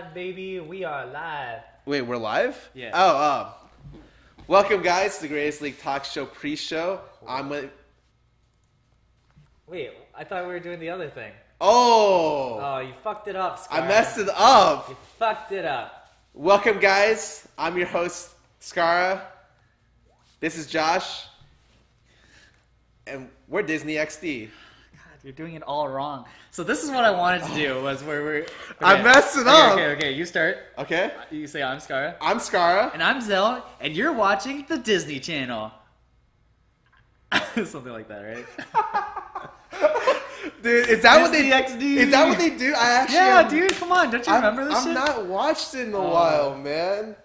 Baby, we are live. Wait, we're live? Yeah. Welcome, guys, to the Greatest League Talkshow pre-show. I'm with... Wait, I thought we were doing the other thing. Oh, you fucked it up, Scarra. I messed it up. You fucked it up. Welcome, guys. I'm your host, Scarra. This is Josh. And we're Disney XD. You're doing it all wrong. So this is what I wanted to do, was where we're... Okay. I messed it up. Okay, you start. Okay. You say I'm Scarra. I'm Scarra. And I'm Xell, and you're watching the Disney Channel. Something like that, right? Dude, is that Disney what they XD. Is that what they do? I actually Dude, come on. Don't you remember this shit? I've not watched it in a while, man.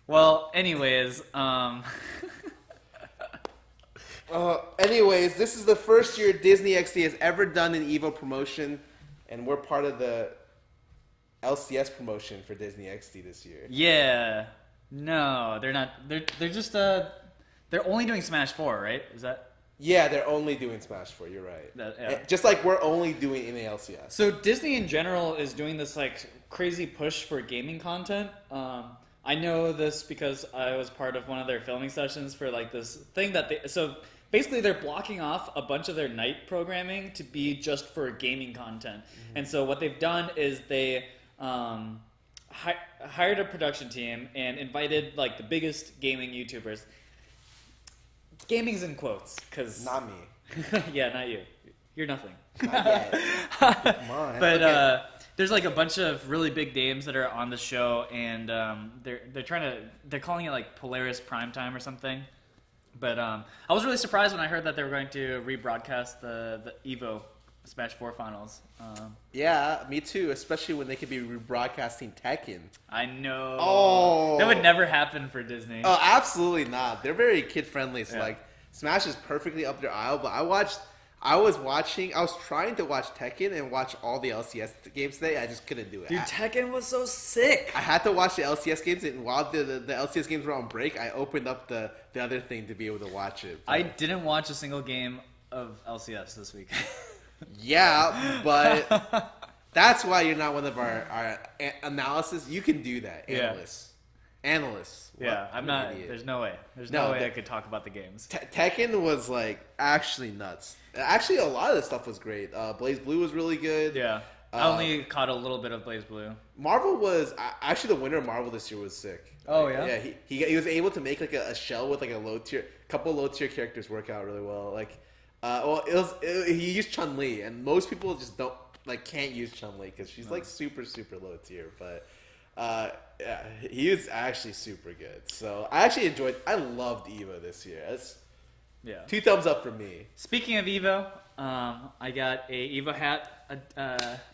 Well, anyways, Anyways, this is the first year Disney XD has ever done an EVO promotion, and we're part of the LCS promotion for Disney XD this year. Yeah. No, they're not. They're just they're only doing Smash 4, right? Is that? Yeah, they're only doing Smash 4. You're right. Yeah. Just like we're only doing in the LCS. So Disney in general is doing this like crazy push for gaming content. I know this because I was part of one of their filming sessions for like this thing that they. So basically, they're blocking off a bunch of their night programming to be just for gaming content. Mm-hmm. And so what they've done is they hired a production team and invited like the biggest gaming YouTubers. Gaming's in quotes, because... Not me. Yeah, not you. You're nothing. Not yet. Come on. But okay. There's like a bunch of really big names that are on the show, and they're calling it like Polaris Primetime or something. But I was really surprised when I heard that they were going to rebroadcast the EVO Smash 4 finals. Yeah, me too, especially when they could be rebroadcasting Tekken. I know. Oh. That would never happen for Disney. Oh, absolutely not. They're very kid-friendly, so Yeah. like Smash is perfectly up their aisle, but I was trying to watch Tekken and watch all the LCS games today. I just couldn't do it. Dude, Tekken was so sick. I had to watch the LCS games, and while the LCS games were on break, I opened up the other thing to be able to watch it. But I didn't watch a single game of LCS this week. yeah, but that's why you're not one of our analysis. You can do that, analysts. Yeah, What I'm an not. idiot. There's no way. There's No, no way that- I could talk about the games. Tekken was like actually nuts. Actually, a lot of the stuff was great. Blaze Blue was really good. Yeah, I only caught a little bit of Blaze Blue. Marvel was actually the winner of Marvel this year was sick. Oh, Like, yeah? Yeah, he was able to make like a shell with like a couple low tier characters work out really well. Like, he used Chun-Li, and most people just can't use Chun-Li because she's like super low tier. But yeah, he is actually super good. So I loved EVO this year. Yeah. 2 thumbs up for me. Speaking of Evo, I got a Evo hat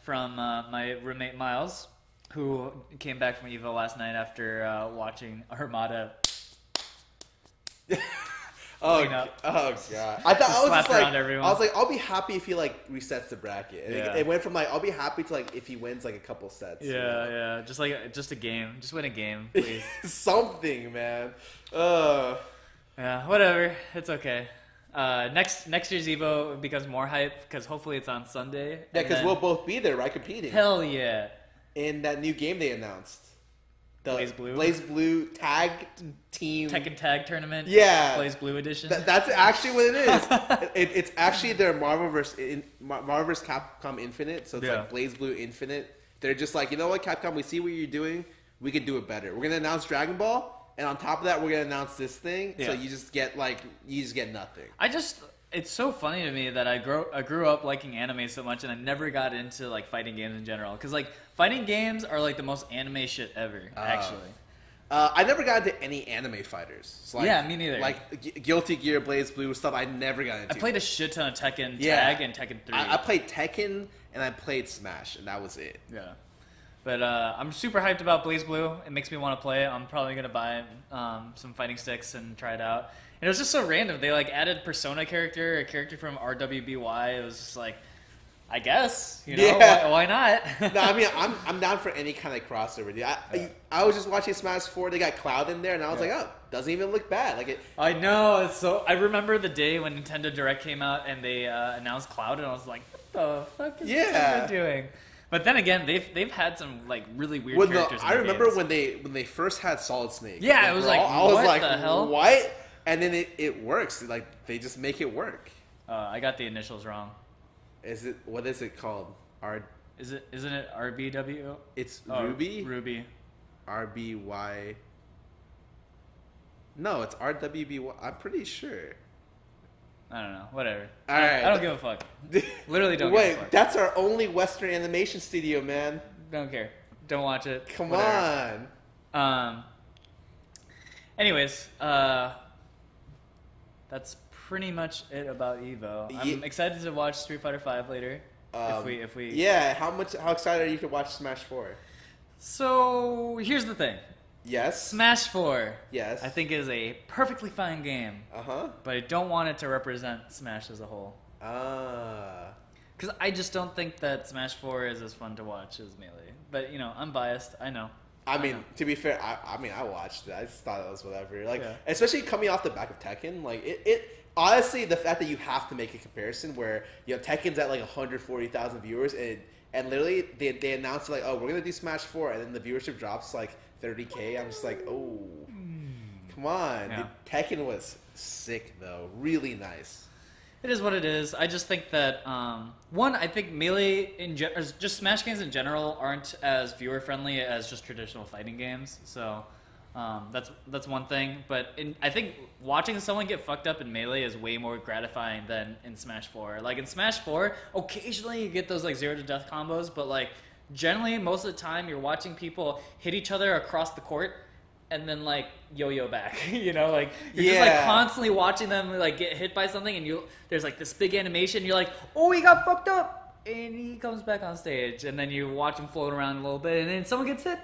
from my roommate Miles, who came back from Evo last night after watching Armada. Oh Clean up. god! I thought I was slap just like, around everyone. I was like, I'll be happy if he like resets the bracket. And Yeah. it went from like, I'll be happy to like if he wins like a couple sets. you know? Yeah, just a game, just win a game, please. Something, man. Yeah, whatever, it's okay. Next year's Evo becomes more hype because hopefully it's on Sunday. Yeah, and because then- we'll both be there, right, competing hell yeah. in that new game they announced. The Blaze Blue? Blue Tag Team. Tekken Tag Tournament. Yeah. Blaze Blue Edition. That's actually what it is. It's actually their Marvel vs. Capcom Infinite, so it's Yeah. like Blaze Blue Infinite. They're just like, you know what, Capcom, we see what you're doing. We can do it better. We're gonna announce Dragon Ball, and on top of that, we're gonna announce this thing. Yeah. So you just get nothing. It's so funny to me that I grew up liking anime so much, and I never got into like fighting games in general. Because like fighting games are like the most anime shit ever, actually. I never got into any anime fighters. So like, Yeah, me neither. Like Guilty Gear, Blaze Blue stuff, I never got into. I played a shit ton of Tekken Yeah. Tag and Tekken 3. I played Tekken and I played Smash, and that was it. Yeah. But I'm super hyped about Blaze Blue. It makes me want to play it. I'm probably going to buy some fighting sticks and try it out. And it was just so random. They like added Persona a character from RWBY. It was just like, I guess, you know, Yeah. why not? No, I mean, I'm down for any kind of crossover. Dude. I was just watching Smash 4. They got Cloud in there, and I was like, oh, doesn't even look bad. Like it. I know. It's so. I remember the day when Nintendo Direct came out and they announced Cloud, and I was like, what the fuck is Nintendo doing? But then again, they've had some like really weird Well, characters. I remember when they first had Solid Snake. Yeah, it was like, I was what like, the hell? What? And then it works. Like they just make it work. I got the initials wrong. What is it called? Isn't it RBW? It's Ruby. Ruby. RBY. No, it's RWBY. I'm pretty sure. I don't know. Whatever. All right. I don't give a fuck. Literally don't give a fuck. Wait, that's our only Western animation studio, man. Don't care. Don't watch it. Come Whatever. on. Anyways, that's pretty much it about Evo. I'm excited to watch Street Fighter V later. If we. Yeah. How excited are you to watch Smash 4? So here's the thing. Yes. Smash 4. Yes. I think is a perfectly fine game. But I don't want it to represent Smash as a whole. Because I just don't think that Smash 4 is as fun to watch as Melee. But I'm biased. I know. I mean, to be fair, I watched it. I just thought it was whatever. Like, Yeah. especially coming off the back of Tekken, like it honestly, the fact that you have to make a comparison where Tekken's at like 140,000 viewers and literally they announced like, oh, we're gonna do Smash 4, and then the viewership drops like 30K. I'm just like, oh, come on. Yeah. Tekken was sick though, really nice. It is what it is. I just think that I think Melee or just Smash games in general aren't as viewer friendly as just traditional fighting games. So that's one thing. But I think watching someone get fucked up in Melee is way more gratifying than in Smash 4. Like in Smash 4, occasionally you get those like 0 to death combos, but like generally most of the time you're watching people hit each other across the court and then like yo-yo back, like you're just like constantly watching them like get hit by something, and there's like this big animation. You're like, oh, he got fucked up, and he comes back on stage, and then you watch him float around a little bit, and then someone gets hit,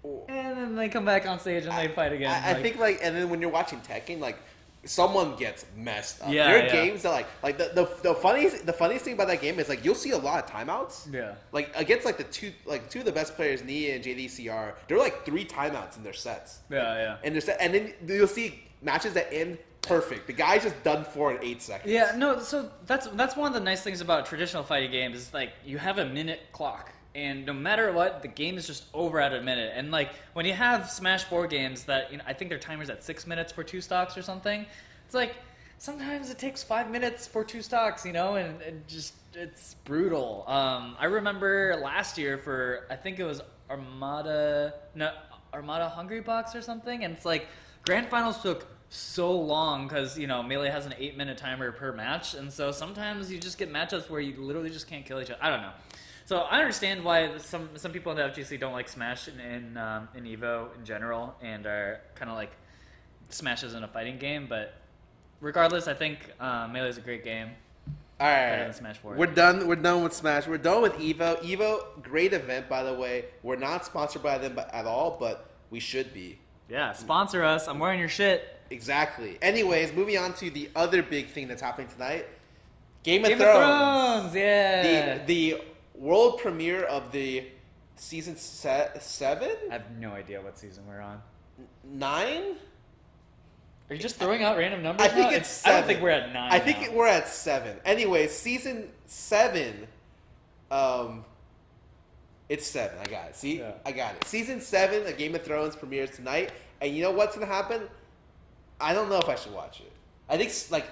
and then they come back on stage and they fight again. I think and then when you're watching Tekken, like someone gets messed up. Yeah, there are games that like the funniest thing about that game is like you'll see a lot of timeouts. Yeah. Like against like two of the best players, Nia and JDCR, there are like 3 timeouts in their sets. Yeah. And then you'll see matches that end perfect. The guy's just done for in 8 seconds. Yeah, no, so that's one of the nice things about traditional fighting games is like you have a minute clock. And no matter what, the game is just over at a minute. And like when you have Smash 4 games that I think their timer's at 6 minutes for 2 stocks or something, it's like sometimes it takes 5 minutes for 2 stocks, and just it's brutal. I remember last year for I think it was Armada Hungry Box or something, and it's like Grand Finals took so long because Melee has an 8-minute timer per match, and so sometimes you just get matchups where you literally just can't kill each other. I don't know. So I understand why some people in the FGC don't like Smash in Evo in general, and are kind of like Smash isn't a fighting game. But regardless, I think Melee is a great game. All right, better than Smash 4. We're done with Smash. We're done with Evo. Evo, great event, by the way. We're not sponsored by them at all, but we should be. Yeah, sponsor us. I'm wearing your shit. Exactly. Anyways, moving on to the other big thing that's happening tonight. Game of Thrones, yeah. The world premiere of the season 7? I have no idea what season we're on. 9? Are you just throwing out random numbers? I think it's 7. I don't think we're at 9. I think we're at 7. Anyways, season 7. It's 7. I got it. See? Yeah. I got it. Season 7 of Game of Thrones premieres tonight. And you know what's going to happen? I don't know if I should watch it. I think like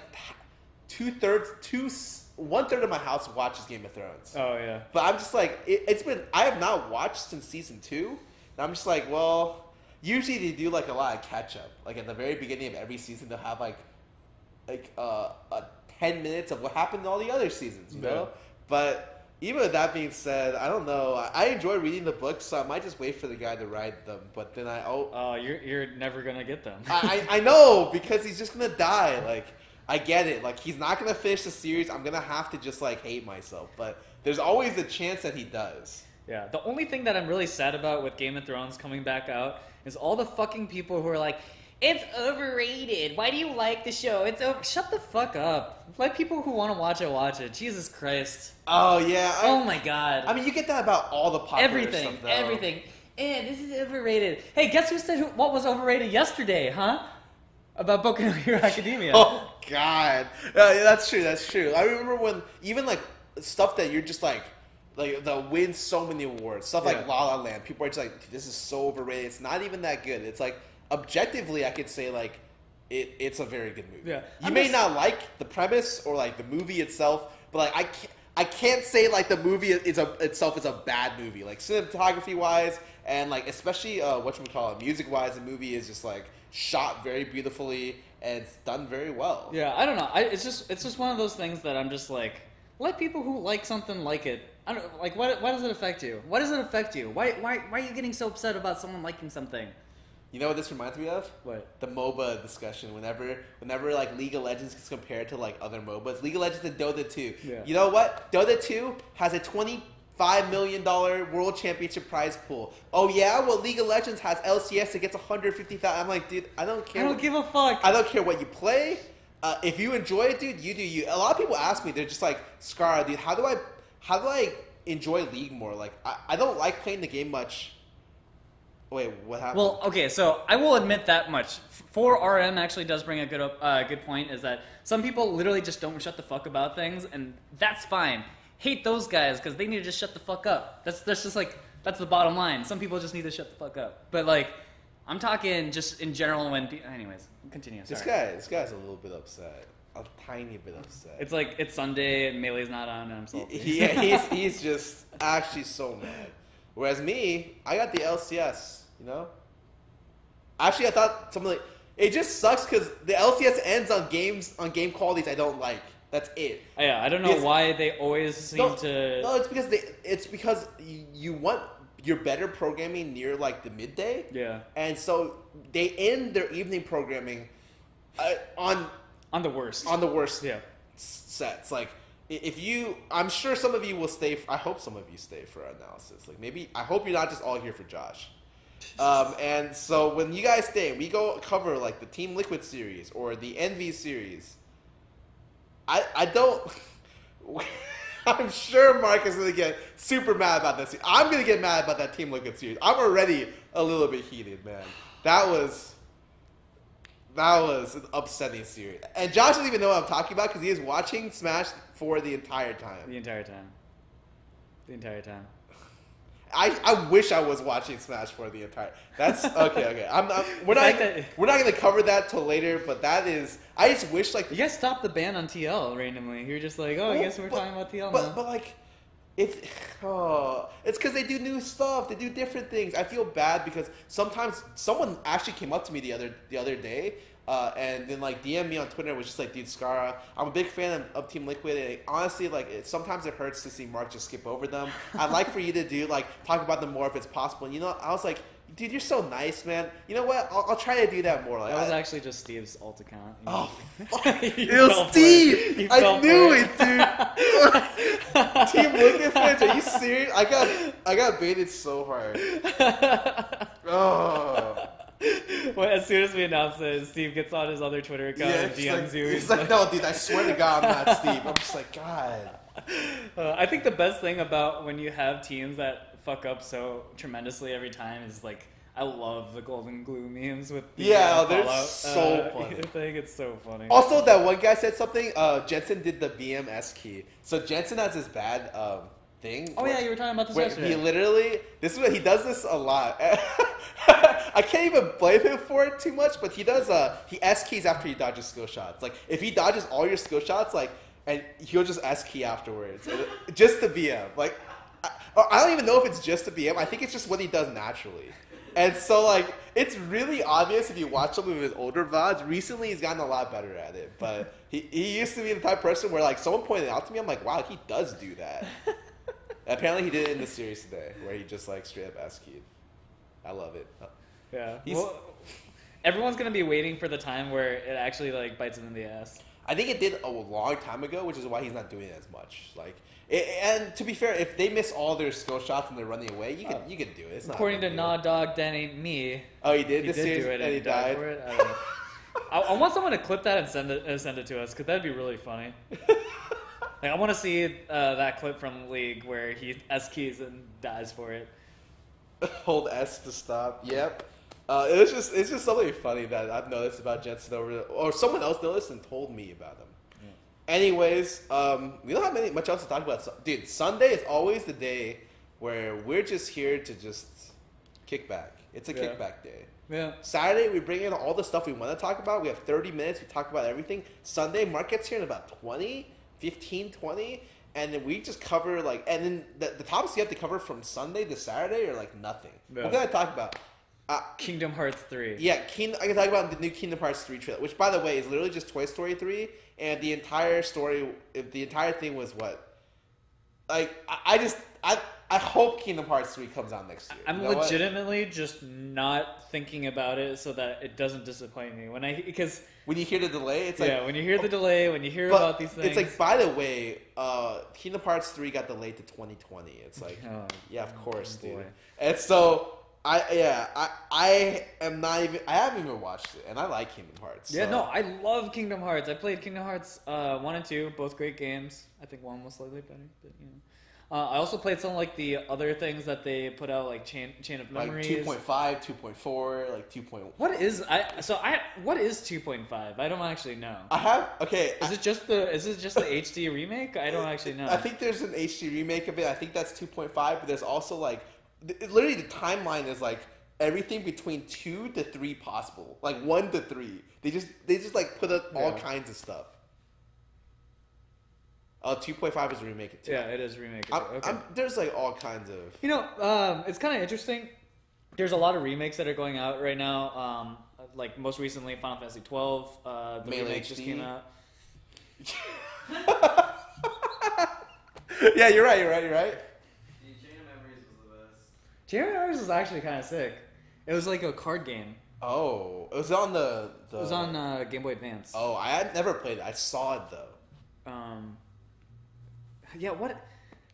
1/3 of my house watches Game of Thrones. Oh, yeah. But I'm just like, I have not watched since season 2. And I'm just like, well, usually they do like a lot of catch up. Like at the very beginning of every season, they'll have like 10 minutes of what happened in all the other seasons, you know? But even with that being said, I don't know. I enjoy reading the books, so I might just wait for the guy to write them. But then you're never gonna get them. I know, because he's just gonna die. Like, I get it. Like, he's not gonna finish the series. I'm gonna have to just like hate myself. But there's always a chance that he does. Yeah. The only thing that I'm really sad about with Game of Thrones coming back out is all the fucking people who are like, it's overrated. Why do you like the show? Shut the fuck up. Let people who want to watch it. Jesus Christ. Oh, yeah. Oh, my God. I mean, you get that about all the popular stuff, though. Everything. This is overrated. Hey, guess who said what was overrated yesterday, huh? About Boku no Hero Academia. Oh, God. Yeah, that's true. I remember when even, like, stuff that you're just, like like that wins so many awards. Stuff like La La Land. People are just like, this is so overrated. It's not even that good. It's like objectively, I could say like it's a very good movie. Yeah, you may not like the premise or like the movie itself, but like I can't say like the movie itself is a bad movie. Like cinematography wise and like especially music wise, the movie is just like shot very beautifully and it's done very well. Yeah, I don't know. It's just one of those things that I'm just like, let people who like something like it. I don't like why does it affect you? Why does it affect you? Why are you getting so upset about someone liking something? You know what this reminds me of? What? The MOBA discussion. Whenever like League of Legends gets compared to like other MOBAs, League of Legends and Dota 2. Yeah. You know what? Dota 2 has a $25 million world championship prize pool. Oh yeah? Well, League of Legends has LCS that gets 150,000. I'm like, dude, I don't care. I don't give a fuck. I don't care what you play. If you enjoy it, dude, you do you. A lot of people ask me, they're just like, Scarra, dude, how do I enjoy League more? Like, I don't like playing the game much. Wait, what happened? Well, okay, so I will admit that much. 4RM actually does bring a good point, is that some people literally just don't shut the fuck about things, and that's fine. Hate those guys, because they need to just shut the fuck up. That's just like, that's the bottom line. Some people just need to shut the fuck up. But like, I'm talking just in general when anyways, continue. Sorry. This guy's a little bit upset. A tiny bit upset. It's like, it's Sunday, and Melee's not on, and I'm salty. He's just actually so mad. Whereas me, I got the LCS, you know? Actually, I thought something like, it just sucks because the LCS ends on game qualities I don't like. That's it. Yeah, I don't know why they always seem to... No, it's because you want your better programming near like the midday. Yeah. And so they end their evening programming on the worst. On the worst yeah. sets. Like, I'm sure some of you will stay. I hope some of you stay for our analysis. Like maybe I hope you're not just all here for Josh. And so when you guys stay, we go cover like the Team Liquid series or the Envy series. I don't. I'm sure Mark is gonna get super mad about this. I'm gonna get mad about that Team Liquid series. I'm already a little bit heated, man. That was an upsetting series. And Josh doesn't even know what I'm talking about because he is watching Smash for the entire time. The entire time. I wish I was watching Smash for the entire. That's okay. We're not gonna cover that till later. But that is. I just wish like you guys stopped the ban on TL randomly. You're just like, I guess we're talking about TL now. But like, it's because they do new stuff. They do different things. I feel bad because sometimes someone actually came up to me the other day. And then like DM me on Twitter was just like, dude, Scarra, I'm a big fan of Team Liquid, and honestly, like sometimes it hurts to see Mark just skip over them. I'd like for you to do like talk about them more if it's possible. And, you know, I was like, dude, you're so nice, man. You know what? I'll try to do that more. Like, that was actually just Steve's alt account. Oh, it was Steve. I knew it, dude. Team Liquid fans, are you serious? I got baited so hard. Oh. Well, as soon as we announced it, Steve gets on his other Twitter account and DMs you. He's like, no, dude, I swear to God, I'm not Steve. I'm just like, God. I think the best thing about when you have teams that fuck up so tremendously every time is like, I love the golden glue memes with the they're so funny. I think it's so funny. Also, that one guy said something. Jensen did the BMS key. So Jensen has this bad thing. Oh yeah, you were talking about this yesterday. He literally, he does this a lot. I can't even blame him for it too much, but he does. He S keys after he dodges skill shots. Like if he dodges all your skill shots, like, and he'll just S key afterwards, just to BM. Like I don't even know if it's just to BM. I think it's just what he does naturally. And so like it's really obvious if you watch some of his older VODs. Recently, he's gotten a lot better at it, but he used to be the type of person where like someone pointed out to me, I'm like, wow, he does do that. Apparently, he did it in the series today, where he just like straight up S keyed. I love it. Yeah. Well, everyone's gonna be waiting for the time where it actually like bites him in the ass. I think it did a long time ago, which is why he's not doing it as much. Like, and to be fair, if they miss all their skill shots and they're running away, you can do it. It's according to Nah Dog, that ain't me. Oh, he did. He did do it, and he died for it. I don't know. I want someone to clip that and send it to us because that'd be really funny. Like, I want to see that clip from League where he S keys and dies for it. Hold S to stop. Yep. It's just something funny that I've noticed about Jensen or someone else noticed and told me about him. Anyways, we don't have much else to talk about. Dude, Sunday is always the day where we're just here to just kick back. It's a kickback day. Yeah. Saturday, we bring in all the stuff we want to talk about. We have 30 minutes. We talk about everything. Sunday, Mark gets here in about 15, 20. And then we just cover, like, and then the topics you have to cover from Sunday to Saturday are, like, nothing. Yeah. What can I talk about? Kingdom Hearts 3. Yeah, I can talk about the new Kingdom Hearts 3 trailer, which, by the way, is literally just Toy Story 3. And the entire story, the entire thing was what? Like, I hope Kingdom Hearts 3 comes out next year. I'm legitimately just not thinking about it so that it doesn't disappoint me. Because when you hear the delay, it's like... Yeah, when you hear the delay, when you hear about these things... It's like, by the way, Kingdom Hearts 3 got delayed to 2020. It's like, yeah, of course, dude. Boy. And so... I haven't even watched it, and I like Kingdom Hearts. Yeah, no, I love Kingdom Hearts. I played Kingdom Hearts 1 and 2, both great games. I think 1 was slightly better, but you know. I also played some like the other things that they put out, like Chain of Memories, like 2.5, 2.4, like 2.1. What is what is 2.5? I don't actually know. Is it just the HD remake? I don't actually know. I think there's an HD remake of it. I think that's 2.5, but there's also like. Literally, the timeline is like everything between 2 to 3 possible, like 1 to 3. They just like put up all kinds of stuff. 2.5 is remake too. Yeah, it is remake. Okay. There's like all kinds of. You know, it's kind of interesting. There's a lot of remakes that are going out right now. Like most recently, Final Fantasy 12. The remake just came out. Yeah, you're right. Chain of Memories was actually kind of sick. It was like a card game. Oh, it was on the... It was on Game Boy Advance. Oh, I had never played it. I saw it though. Yeah, what?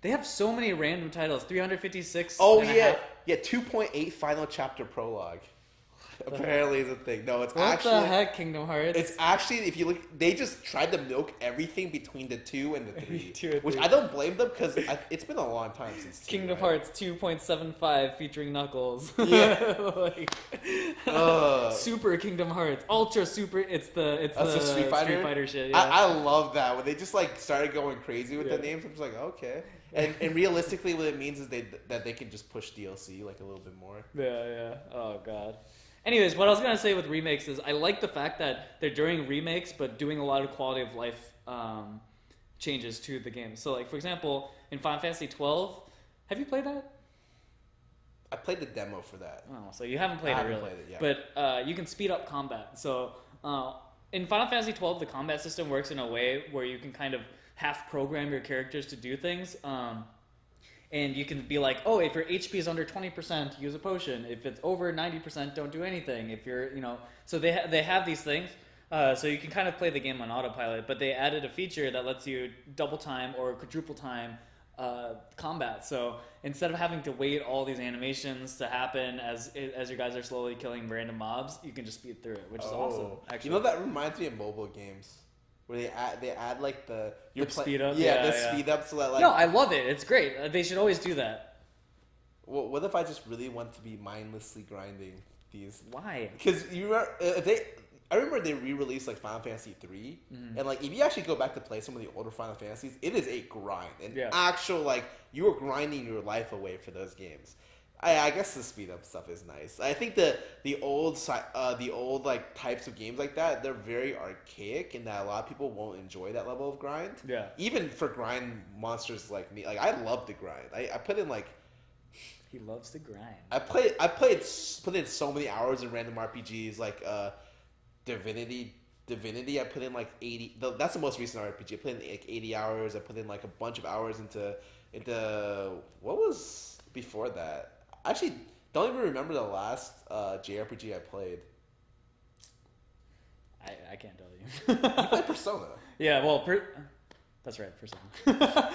They have so many random titles. 356. Oh yeah, 2.8 final chapter prologue. Apparently is a thing. No, it's what the heck, Kingdom Hearts? It's actually, if you look, they just tried to milk everything between the 2 and the 3, 2 and 3. Which I don't blame them because it's been a long time since Kingdom Hearts 2.75 featuring Knuckles. Yeah, Super Kingdom Hearts, Ultra Super. It's the Street Fighter shit. Yeah. I love that when they just like started going crazy with the names. I'm just like, okay. And realistically, what it means is that they can just push DLC like a little bit more. Yeah. Oh god. Anyways, what I was going to say with remakes is I like the fact that they're doing remakes but doing a lot of quality of life changes to the game. So, like, for example, in Final Fantasy 12, have you played that? I played the demo for that. Oh, so you haven't played it really. I haven't played it, yeah. But you can speed up combat. So, in Final Fantasy 12, the combat system works in a way where you can kind of half program your characters to do things. And you can be like, oh, if your HP is under 20%, use a potion. If it's over 90%, don't do anything. If you're, so they have these things. So you can kind of play the game on autopilot, but they added a feature that lets you double time or quadruple time combat. So instead of having to wait all these animations to happen as your guys are slowly killing random mobs, you can just speed through it, which is awesome. Actually, that reminds me of mobile games. Where they add like the speed up, speed up so that like. No, I love it. It's great. They should always do that. Well, what if I just really want to be mindlessly grinding these? Why? Because I remember they re-released like Final Fantasy 3, and like if you actually go back to play some of the older Final Fantasies, it is a grind, actual like you are grinding your life away for those games. I guess the speed up stuff is nice. I think the old like types of games like that, they're very archaic, and that a lot of people won't enjoy that level of grind. Yeah. Even for grind monsters like me, like I love the grind. I put in like. He loves the grind. I put in so many hours in random RPGs like Divinity. I put in like 80. That's the most recent RPG. I put in like 80 hours. I put in like a bunch of hours into what was before that. Actually, don't even remember the last JRPG I played. I can't tell you. You played Persona. Yeah, well, that's right, Persona.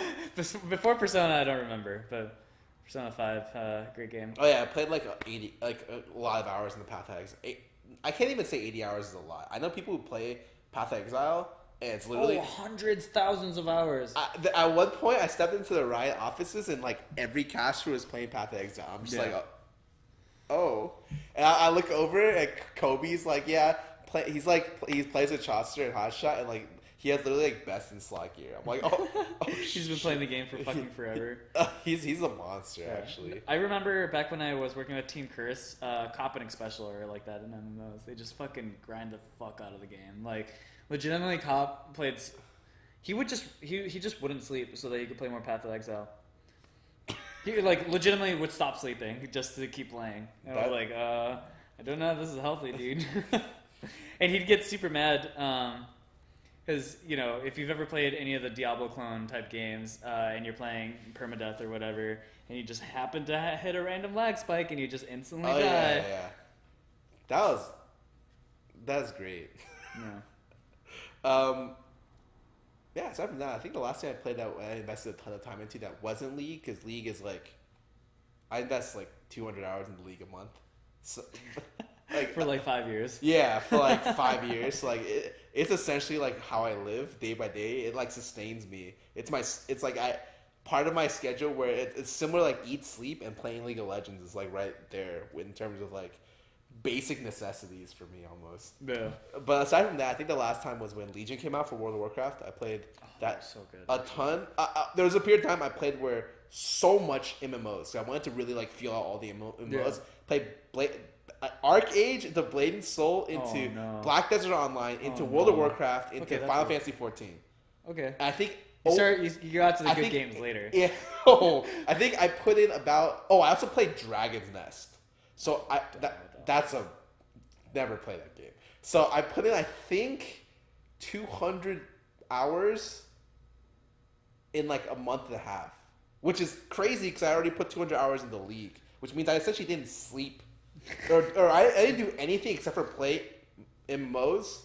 Before Persona, I don't remember, but Persona 5, great game. Oh yeah, I played like a lot of hours in the Path of Exile. I can't even say 80 hours is a lot. I know people who play Path of Exile. And it's literally hundreds, thousands of hours. At one point, I stepped into the Riot offices and like every caster was playing Path of Exile. I'm just like, oh. And I look over and Kobe's like, he plays with Chaucer and Hotshot, and like he has literally like best in slot gear. I'm like, oh He's been playing the game for fucking forever. He's a monster, actually. I remember back when I was working with Team Curse, Copping Special or like that in MMOs, they just fucking grind the fuck out of the game. Like, legitimately, Cop played. He just wouldn't sleep so that he could play more Path of Exile. He like legitimately would stop sleeping just to keep playing. And I was like, I don't know if this is healthy, dude. And he'd get super mad because, you know, if you've ever played any of the Diablo clone type games and you're playing permadeath or whatever, and you just happen to hit a random lag spike and you just instantly die. Yeah. That's great. Yeah. Yeah, aside from that, I think the last thing I played that I invested a ton of time into that wasn't League, because League is like, I invest like 200 hours into League a month. So, like, for like 5 years. Yeah, for like 5 years. So like it's essentially like how I live day by day. It like sustains me. It's like part of my schedule where it's similar, like eat, sleep, and playing League of Legends is like right there in terms of like basic necessities for me almost. Yeah. But aside from that, I think the last time was when Legion came out for World of Warcraft. I played that so good. a ton. There was a period of time I played where so much MMOs. So I wanted to really like feel out all the MMOs. Yeah. Played Arc Age into Blade and Soul into Black Desert Online into World of Warcraft into Final Fantasy 14. Okay. And I think you got to the good games later. Yeah. I think I put in about. I also played Dragon's Nest. So that's a never play that game. So I put in, I think, 200 hours in like a month and a half, which is crazy because I already put 200 hours in the League, which means I essentially didn't sleep, or I didn't do anything except for play MMOs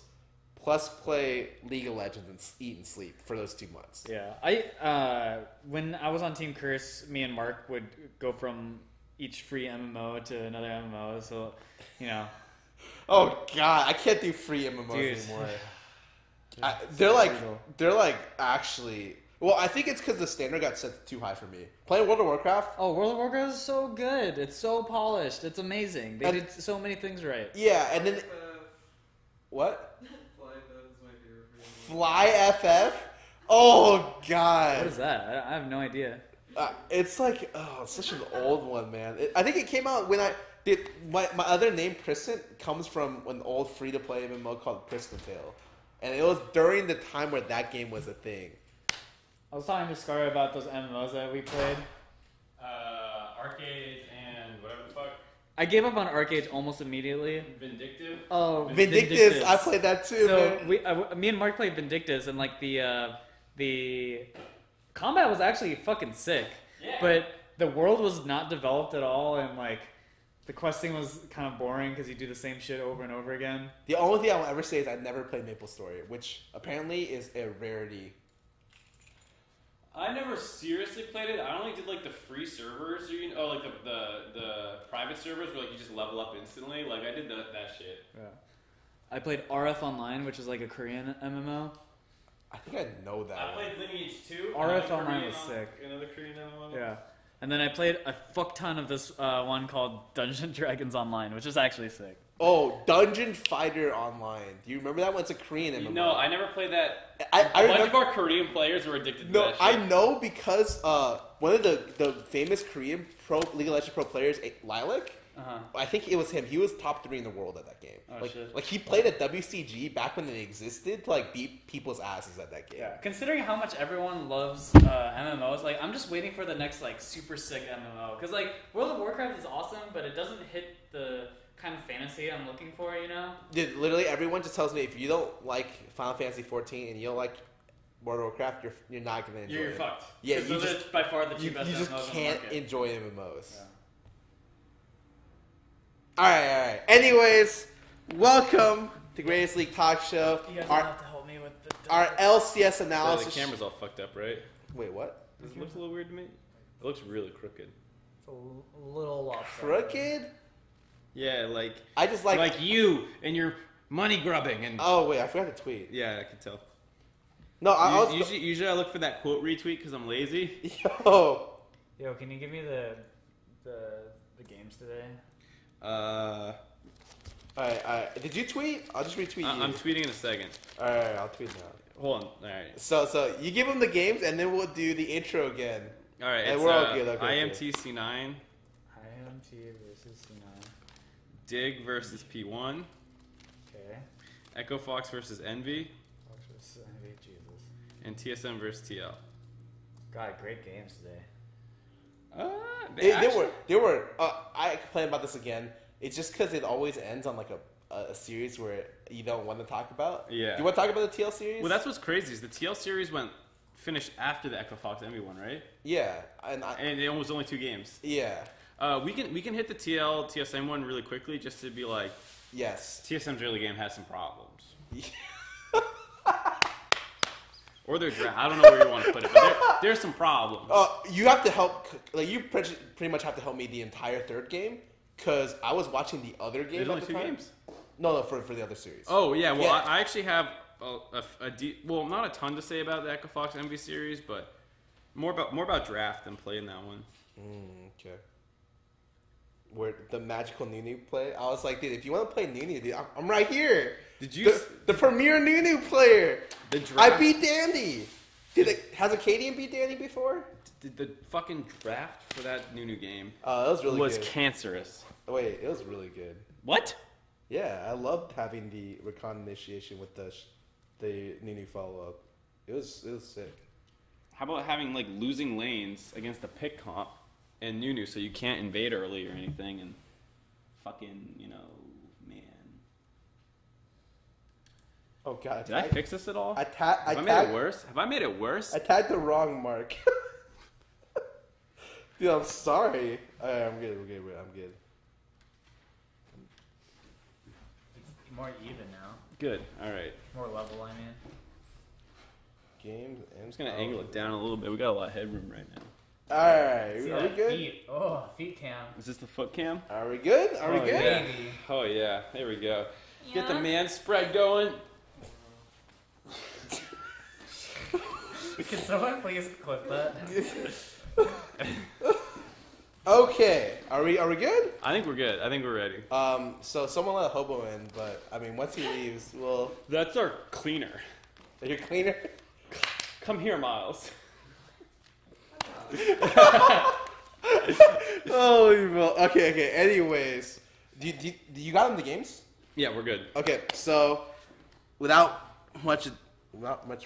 plus play League of Legends and eat and sleep for those 2 months. Yeah, when I was on Team Curse, me and Mark would go from each free MMO to another MMO, so, you know. Oh god, I can't do free MMOs anymore. They're like actually. Well, I think it's because the standard got set too high for me. Playing World of Warcraft. Oh, World of Warcraft is so good. It's so polished. It's amazing. They did so many things right. Yeah, and then what? Fly FF. Fly FF. Oh god. What is that? I have no idea. It's like it's such an old one, man. I think it came out when I did my other name, Priston, comes from an old free to play MMO called Priston Tale, and it was during the time where that game was a thing. I was talking to Scarra about those MMOs that we played. Arcade and whatever the fuck. I gave up on Arcade almost immediately. Vindictive. Oh, Vindictives. I played that too. So man. me and Mark played Vindictives, and like the combat was actually fucking sick. Yeah. But the world was not developed at all, and like the questing was kind of boring because you do the same shit over and over again. The only thing I will ever say is I never played MapleStory, which apparently is a rarity. I never seriously played it. I only did like the free servers, like the private servers where like you just level up instantly. Like I did that shit. Yeah. I played RF Online, which is like a Korean MMO. I think I know that. I played Lineage 2. RF Online was sick. Another Korean MMO. Yeah. And then I played a fuck ton of this one called Dungeons & Dragons Online, which is actually sick. Oh, Dungeon Fighter Online. Do you remember that one? It's a Korean MMO. No, I never played that. I a bunch of our Korean players were addicted to that shit. I know because one of the famous Korean League of Legends pro players, Lilac, I think it was him. He was top 3 in the world at that game. Oh, shit. Like he played at WCG back when it existed to like beat people's asses at that game. Yeah. Considering how much everyone loves MMOs, like I'm just waiting for the next like super sick MMO. Because like World of Warcraft is awesome, but it doesn't hit the kind of fantasy I'm looking for, you know? Dude, literally everyone just tells me if you don't like Final Fantasy 14 and you don't like World of Warcraft, you're not gonna enjoy it. You're fucked. Yeah, you just by far the two best you MMOs just on the can't market. enjoy MMOs. Yeah. All right. Anyways, welcome to Greatest League Talkshow. You guys have to help me with Our LCS So analysis. the camera's all fucked up, right? Wait, what? Does it look a little weird to me? It looks really crooked. It's a little lopsided. Crooked? Yeah, like I just like you and your money grubbing and. Oh wait, I forgot to tweet. Yeah, I can tell. No, I was Usually I look for that quote retweet because I'm lazy. Yo, can you give me the games today? Alright. Did you tweet? I'll just retweet you. I'm tweeting in a second. Alright, I'll tweet now. Hold on. All right. So you give him the games, and then we'll do the intro again. All right. And It's we're all good. Okay, IMT C9, IMT versus C9. Dig versus P1, Okay. Echo Fox versus Envy, Fox versus Envy, Jesus. and TSM versus TL. God, great games today. They were. I complain about this again. It's just because it always ends on like a series where you don't want to talk about. Yeah. Do you want to talk about the TL series? Well, that's what's crazy is the TL series finished after the Echo Fox Envy one, right? Yeah, And it was only 2 games. yeah. We can hit the TL TSM one really quickly just to be like, Yes. TSM's early game has some problems. Or their draft. I don't know where you want to put it, but there's some problems. You have to help. Like you pretty much have to help me the entire third game because I was watching the other game. There's at only the 2 time. games. No, for the other series. Oh yeah, well Yeah. I actually have well not a ton to say about the Echo Fox Envy series, but more about draft than playing that one. Okay. Where the magical Nunu play, I was like, dude, if you want to play Nunu, dude, I'm right here. Did you the premier Nunu player? the draft? I beat Dandy. Has Acadian beat Dandy before? Did the fucking draft for that new game That was really was good. cancerous. Wait, it was really good. What? Yeah, I loved having the recon initiation with the Nunu follow up. It was sick. How about having like losing lanes against a pick comp and Nunu so you can't invade early or anything and fucking, man. Oh god, Did I fix this at all? Have Have I made it worse? Have I made it worse? I tagged the wrong mark. Dude, I'm sorry. I'm good. I'm good. It's more even now. Good. All right. More level, I mean. Games. I'm just gonna angle it down a little bit. We got a lot of headroom right now. All right. See Are we that good? Feet. Oh, feet cam. Is this the foot cam? Are we good? Are we Oh, good? yeah. Oh yeah. There we go. Get the man spread going. Can someone please clip that? Okay. Are we good? I think we're good. I think we're ready. So someone let Hobo in, but I mean, once he leaves, we'll. That's our cleaner. You're cleaner. Come here, Miles. Holy bro. Okay. Anyways, do you got him the games? Yeah, we're good. Okay, so without much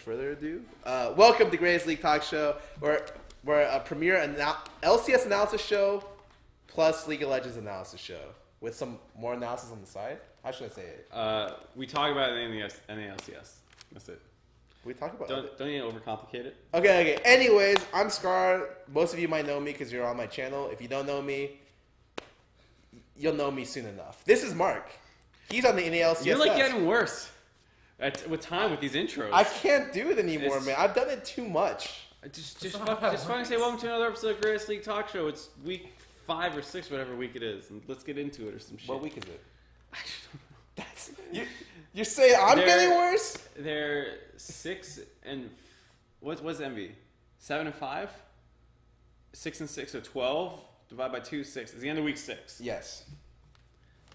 further ado, welcome to Greatest League Talkshow. We're a premier LCS analysis show plus League of Legends analysis show with some more analysis on the side. How should I say it? We talk about it in the LCS. That's it. We talk about Don't need to overcomplicate it. Okay. Anyways, I'm Scarra. Most of you might know me because you're on my channel. If you don't know me, you'll know me soon enough. This is Mark. He's on the NALCS. You're like getting worse with time with these intros. I can't do it anymore, It's- man. I've done it too much. Just fucking say welcome to another episode of Greatest League Talk Show. It's week 5 or 6, whatever week it is, and let's get into it or some shit. What week is it? That's you're saying I'm getting worse? They're 6 and what's Envy? 7 and 5, 6 and 6, so 12 divided by 2, 6. It's the end of week 6. Yes.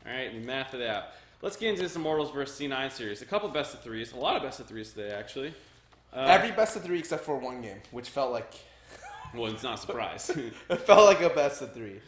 All right, we math it out. Let's get into this Immortals versus C9 series. A couple best of 3s, a lot of best of 3s today actually. Every best of 3 except for one game, which felt like Well, it's not a surprise. it felt like a best of 3.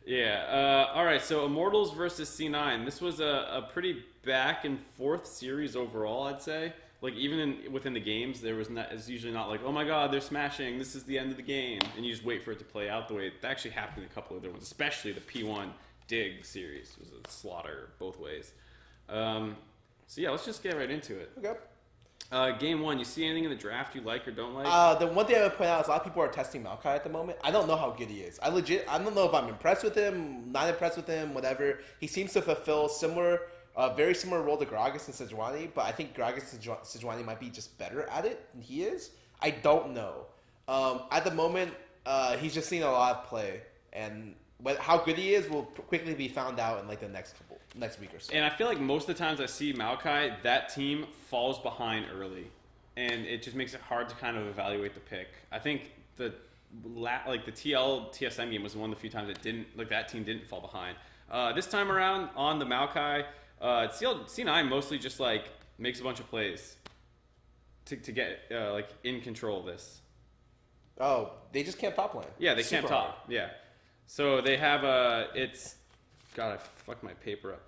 Yeah. All right. So Immortals versus C9. This was a pretty back and forth series overall, I'd say. Like even within the games, it's usually not like, oh my god, they're smashing. This is the end of the game, and you just wait for it to play out the way it actually happened in a couple of other ones, especially the P1 Dig series was a slaughter both ways. So yeah, let's just get right into it. Okay. Game 1. You see anything in the draft you like or don't like? The one thing I would point out is a lot of people are testing ᵐᵉ at the moment. I don't know how good he is. I don't know if I'm impressed with him, not impressed with him, whatever. He seems to fulfill very similar role to Gragas and Sejuani, but I think Gragas and Sejuani might be just better at it than he is. I don't know. At the moment, he's just seeing a lot of play, and how good he is will quickly be found out in like the next week or so. And I feel like most of the times I see ᵐᵉ, that team falls behind early, and it just makes it hard to kind of evaluate the pick. I think the TL TSM game was one of the few times that team didn't fall behind. This time around on the ᵐᵉ, C9 mostly just like makes a bunch of plays. to get like in control of this? Oh, they just can't top lane. Yeah, they Super can't top. hard. Yeah. So they have it's God, I fucked my paper up.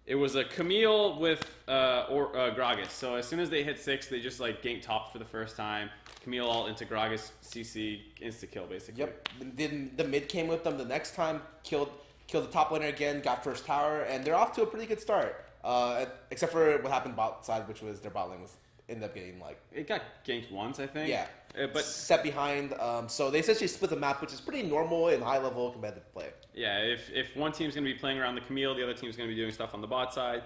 It was a Camille with Gragas. So as soon as they hit 6, they just like gank top for the first time. Camille all into Gragas, CC, insta kill basically. Yep. Then the mid came with them the next time, killed the top laner again, got first tower, and they're off to a pretty good start. Except for what happened bot side, which was their bot lane ended up getting like It got ganked once, I think. yeah, but set behind. So they essentially split the map, which is pretty normal in high level competitive play. yeah, if one team's going to be playing around the Camille, the other team's going to be doing stuff on the bot side.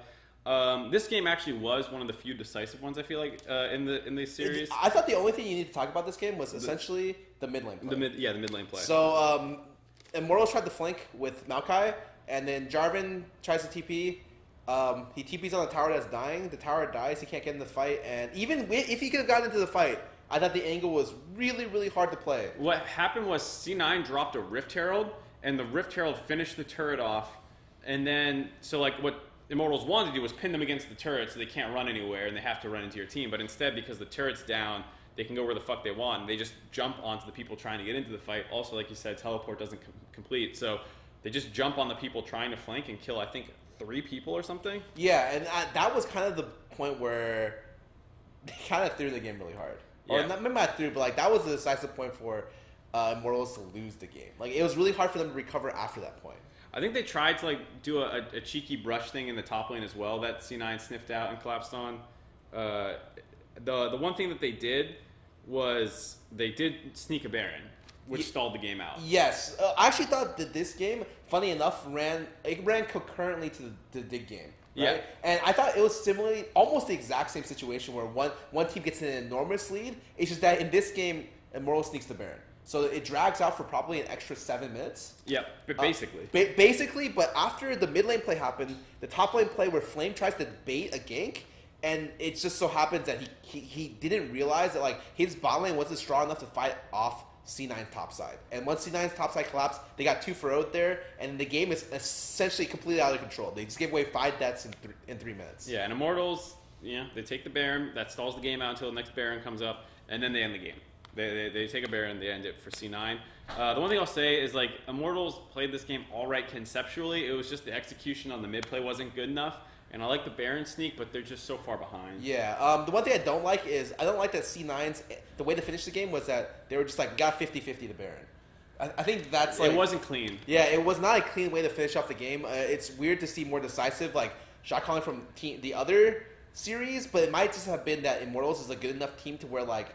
This game actually was one of the few decisive ones I feel like in the series. I thought the only thing you need to talk about this game was essentially the mid lane play. The mid lane play. So Immortals tried to flank with Maokai, and then ᵉᵐᵉ tries to TP. He TPs on the tower that's dying. The tower dies. He can't get in the fight. And even if he could have gotten into the fight, I thought the angle was really, really hard to play. What happened was C9 dropped a Rift Herald, and the Rift Herald finished the turret off. And then, so like what Immortals wanted to do was pin them against the turret so they can't run anywhere and they have to run into your team. But instead, because the turret's down, they can go where the fuck they want. And they just jump onto the people trying to get into the fight. Also, like you said, teleport doesn't complete. So they just jump on the people trying to flank and kill, I think, 3 people or something. Yeah, and that was kind of the point where they kind of threw the game really hard. Or not, maybe not threw, but like that was the decisive point for Immortals to lose the game. Like it was really hard for them to recover after that point. I think they tried to like do a cheeky brush thing in the top lane as well that C9 sniffed out and collapsed on. The one thing that they did was they did sneak a Baron, which stalled the game out. Yes, I actually thought that this game, funny enough, ran concurrently to the dig game. Right? Yeah, and I thought it was similarly almost the exact same situation where one team gets an enormous lead. It's just that in this game, Immortal sneaks the Baron. So it drags out for probably an extra 7 minutes. Yeah, but basically. Basically, but after the mid lane play happened, the top lane play where Flame tries to bait a gank, and it just so happens that he didn't realize that like his bot lane wasn't strong enough to fight off C9's top side. And once C9's top side collapsed, they got 2 for 0 there, and the game is essentially completely out of control. They just gave away 5 deaths in 3 minutes. Yeah, and Immortals, they take the Baron, that stalls the game out until the next Baron comes up, and then they end the game. They take a Baron, they end it for C9. The one thing I'll say is like Immortals played this game all right conceptually. It was just the execution on the mid play wasn't good enough. And I like the Baron sneak, but they're just so far behind. Yeah, the one thing I don't like is I don't like that C9's the way to finish the game was that they were just like got 50-50 to Baron. I think that's like it wasn't clean. Yeah, it was not a clean way to finish off the game. It's weird to see more decisive like shot calling from the other series, but it might just have been that Immortals is a good enough team to where like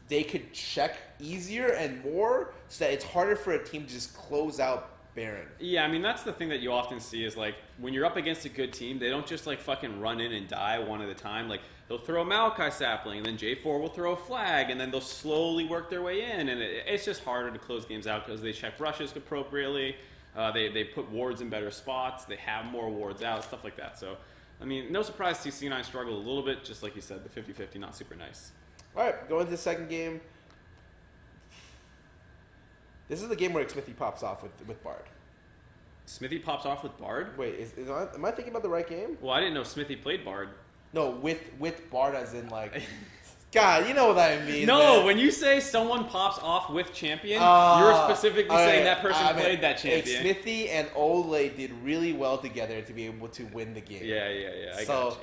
they could check easier and more, so that it's harder for a team to just close out Baron. Yeah, I mean, that's the thing that you often see is, like, when you're up against a good team, they don't just, like, fucking run in and die one at a time. Like, they'll throw a Maokai sapling, and then J4 will throw a flag, and then they'll slowly work their way in. And it's just harder to close games out because they check rushes appropriately. They put wards in better spots. They have more wards out, stuff like that. So, I mean, no surprise to see C9 struggle a little bit. Just like you said, the 50-50, not super nice. All right, going to the second game. This is the game where Xmithy pops off with Bard. Smithy pops off with Bard? Wait, am I thinking about the right game? Well, I didn't know Smithy played Bard. No, with Bard as in like... God, you know what I mean. No, man. When you say someone pops off with champion, you're specifically saying that person played that champion. Xmithy and Ole did really well together to be able to win the game. Yeah. I got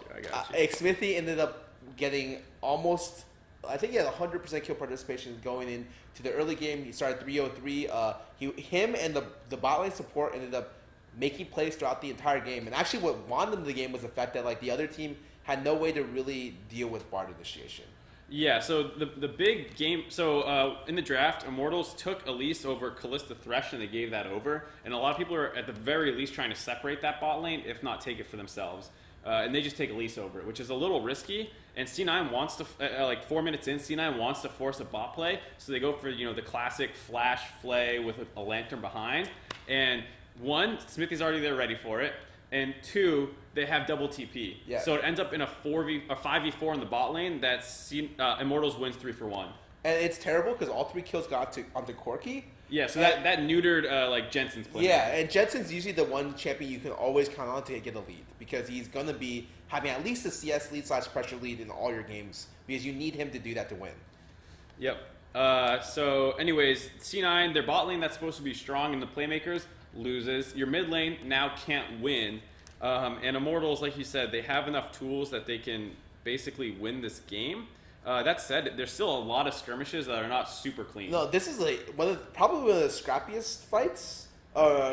you. Xmithy ended up getting almost... I think he had 100% kill participation going into the early game. He started 3-0-3. Him and the bot lane support ended up making plays throughout the entire game. And actually what won them the game was the fact that like the other team had no way to really deal with Bard initiation. Yeah, so the big game... So in the draft, Immortals took Elise over Kalista Thresh, and they gave that over. And a lot of people are at the very least trying to separate that bot lane, if not take it for themselves. And they just take Elise over it, which is a little risky. And C9 wants to, like 4 minutes in, C9 wants to force a bot play. So they go for, the classic flash flay with a lantern behind. And 1, Smithy's already there ready for it. And 2, they have double TP. Yeah. So it ends up in a 5v4 in the bot lane that Immortals wins 3 for 1. and it's terrible because all 3 kills got onto Corki. Yeah, so that neutered like Jensen's play. Yeah, and Jensen's usually the one champion you can always count on to get a lead because he's gonna be having at least a CS lead / pressure lead in all your games because you need him to do that to win. Yep. So, anyways, C9, their bot lane that's supposed to be strong in the playmakers loses. Your mid lane now can't win. And Immortals, like you said, they have enough tools that they can basically win this game. That said, there's still a lot of skirmishes that are not super clean. No, this is like probably one of the scrappiest fights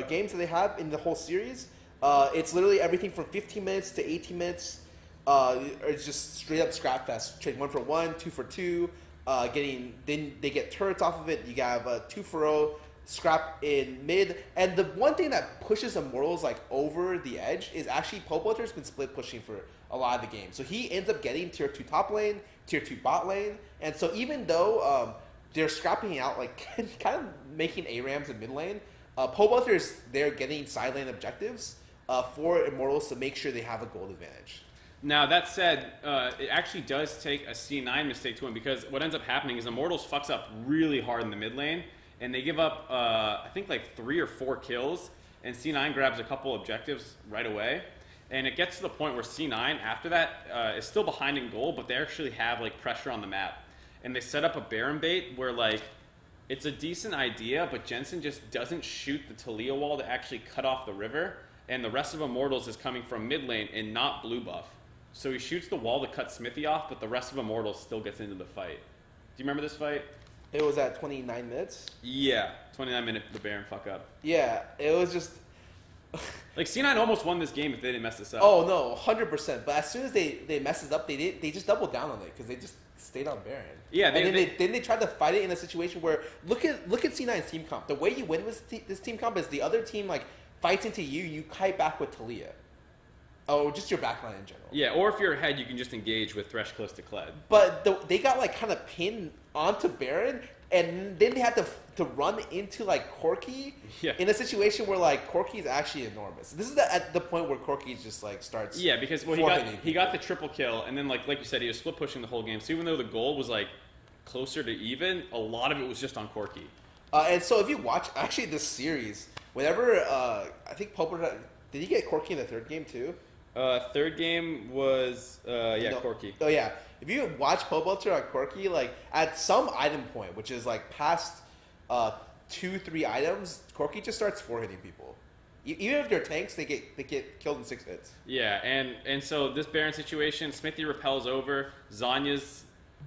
games that they have in the whole series. It's literally everything from 15 minutes to 18 minutes. It's just straight up scrap fest. Trade 1 for 1, 2 for 2. Then they get turrets off of it. You have a 2-for-0 scrap in mid. And the one thing that pushes Immortals like over the edge is actually POWERRANKINGS been split pushing for a lot of the game. So he ends up getting tier 2 top lane, tier 2 bot lane. And so even though they're scrapping out, like kind of making ARAMs in mid lane, POWERRANKINGS, they're getting side lane objectives for Immortals to make sure they have a gold advantage. Now, that said, it actually does take a C9 mistake to win because what ends up happening is Immortals fucks up really hard in the mid lane, and they give up, I think, like 3 or 4 kills, and C9 grabs a couple objectives right away. And it gets to the point where C9, after that, is still behind in goal, but they actually have, like, pressure on the map. And they set up a Baron bait where, like, it's a decent idea, but Jensen just doesn't shoot the Talia wall to actually cut off the river, and the rest of Immortals is coming from mid lane and not blue buff. So he shoots the wall to cut Smithy off, but the rest of Immortals still gets into the fight. Do you remember this fight? It was at 29 minutes? Yeah, 29-minute the Baron fuck up. Yeah, it was just... like, C9 almost won this game if they didn't mess this up. Oh, no, 100%. But as soon as they messed this up, they just doubled down on it because they just stayed on Baron. Yeah, then they tried to fight it in a situation where... Look at C9's team comp. The way you win this team comp is the other team, like, fights into you kite back with Talia. Oh, just your backline in general. Yeah, or if you're ahead, you can just engage with Thresh close to Kled. But they got like kind of pinned onto Baron, and then they had to run into like Corki in a situation where like Corki is actually enormous. This is at the point where Corki just like starts. Yeah, because he got the triple kill, and then like you said, he was split pushing the whole game. So even though the goal was like closer to even, a lot of it was just on Corki. And so if you watch actually this series, whenever I think Popo did he get Corki in the 3rd game too? Third game was Corki. Oh yeah, if you watch POWERRANKINGS on Corki, like at some item point, which is like past 2-3 items, Corki just starts 4-hitting people. Even if they're tanks, they get killed in 6 hits. Yeah, and so this Baron situation, Smithy repels over, Zanya's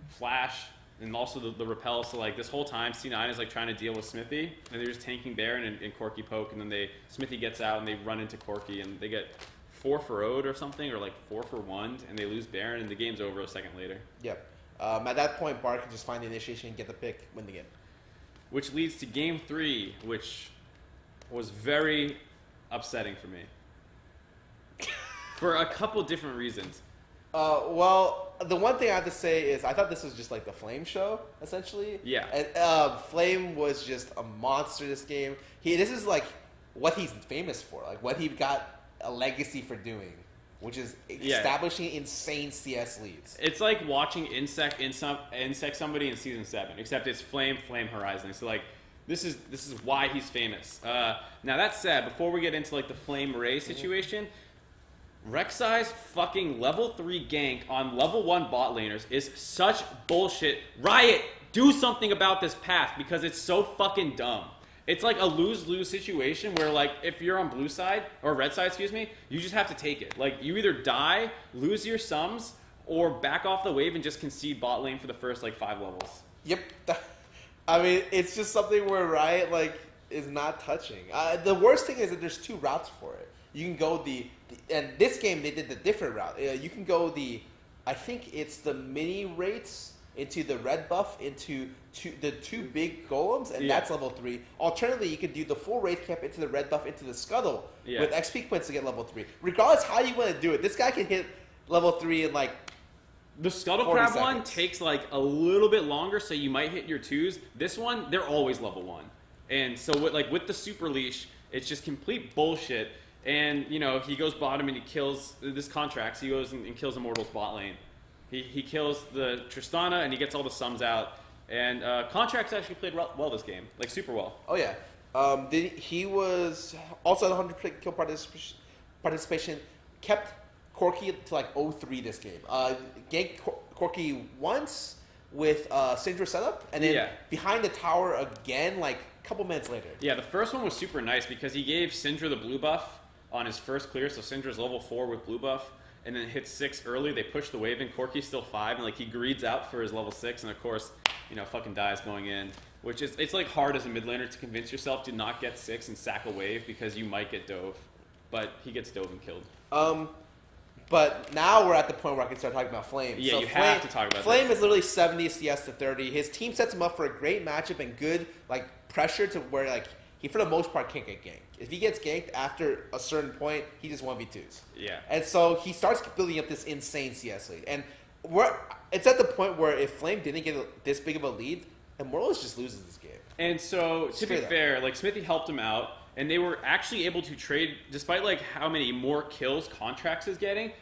flash, and also the repel. So like this whole time, C9 is like trying to deal with Smithy, and they're just tanking Baron and Corki poke, and then Smithy gets out and they run into Corki and they get 4-for-0'd or something, or like 4-for-1'd, and they lose Baron, and the game's over a second later. Yep. At that point, Bar can just find the initiation, get the pick, win the game. Which leads to Game 3, which was very upsetting for me. For a couple different reasons. Well, the one thing I have to say is I thought this was just like the Flame show, essentially. Yeah. And, Flame was just a monster this game. This is like what he's famous for, like what he got a legacy for doing, which is establishing insane CS leads. It's like watching insect somebody in season 7, except it's Flame Horizon. So like this is why he's famous. Now that said, before we get into like the Flame Ray situation, Rek'Sai's fucking level 3 gank on level 1 bot laners is such bullshit. Riot, do something about this path because it's so fucking dumb. It's like a lose-lose situation where, like, if you're on blue side, or red side, excuse me, you just have to take it. Like, you either die, lose your sums, or back off the wave and just concede bot lane for the first, like, 5 levels. Yep. I mean, it's just something where Riot, like, is not touching. The worst thing is that there's 2 routes for it. You can go and this game, they did the different route. You can go I think it's the mini rates into the red buff into the 2 big golems, and that's level 3. Alternatively, you could do the full wraith camp into the red buff into the scuttle with XP points to get level 3. Regardless how you want to do it, this guy can hit level 3 in like the scuttle crab one takes like a little bit longer, so you might hit your 2s. This one, they're always level 1, and so with the super leash, it's just complete bullshit. And you know he goes bottom and he kills this contracts. He goes and kills Immortals bot lane. He kills the Tristana and he gets all the sums out. And Contracts actually played well this game, like super well. Oh yeah. He was also at 100% kill participation. Kept Corki to like 0-3 this game. Ganked Corki once with Syndra setup, and then behind the tower again, like a couple minutes later. Yeah, the first one was super nice because he gave Syndra the blue buff on his first clear, so Syndra's level 4 with blue buff, and then hits 6 early. They push the wave in. Corki's still 5, and like he greeds out for his level 6, and of course, you know, fucking dies going in. Which is, it's like hard as a mid laner to convince yourself to not get 6 and sack a wave because you might get dove, but he gets dove and killed. But now we're at the point where I can start talking about Flame. Yeah, so you Flame, have to talk about Flame this. is literally 70 CS to 30. His team sets him up for a great matchup and good like pressure to where like he for the most part can't get ganked. If he gets ganked after a certain point, he just 1v2s. Yeah. And so he starts building up this insane CS lead. And it's at the point where if Flame didn't get this big of a lead, Immortals just loses this game. And so, to be fair, like Smithy helped him out, and they were actually able to trade, despite like how many more kills Contracts is getting.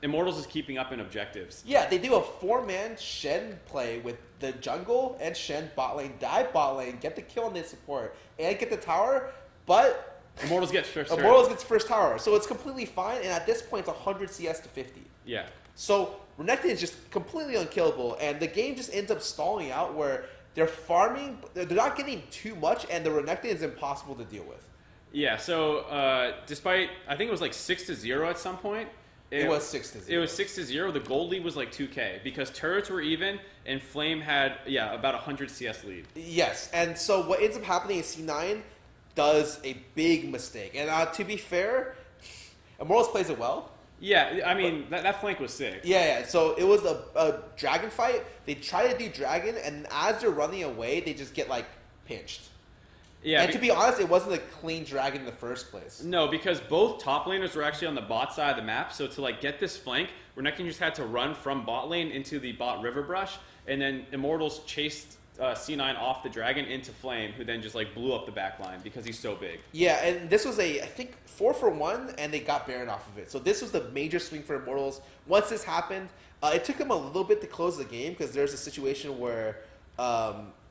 Immortals is keeping up in objectives. Yeah, they do a 4-man Shen play with the jungle and Shen bot lane, dive bot lane, get the kill on the support, and get the tower, but Immortals gets first tower. So it's completely fine, and at this point it's 100 CS to 50. Yeah. So Renekton is just completely unkillable, and the game just ends up stalling out where they're farming, they're not getting too much, and the Renekton is impossible to deal with. Yeah, so despite, I think it was like 6-0 at some point. It was 6-0. It was 6-0. The gold lead was like 2K because turrets were even and Flame had, about 100 CS lead. Yes, and so what ends up happening is C9 does a big mistake. And to be fair, Immortals plays it well. Yeah, I mean, that flank was sick. Yeah. So it was a dragon fight. They try to do dragon, and as they're running away, they just get, like, pinched. Yeah, and to be honest, it wasn't a clean dragon in the first place. No, because both top laners were actually on the bot side of the map, so to like get this flank, Renekton just had to run from bot lane into the bot river brush, and then Immortals chased C9 off the dragon into Flame, who then just like blew up the back line because he's so big. Yeah, and this was I think 4-for-1, and they got Baron off of it. So this was the major swing for Immortals. Once this happened, it took them a little bit to close the game because there's a situation where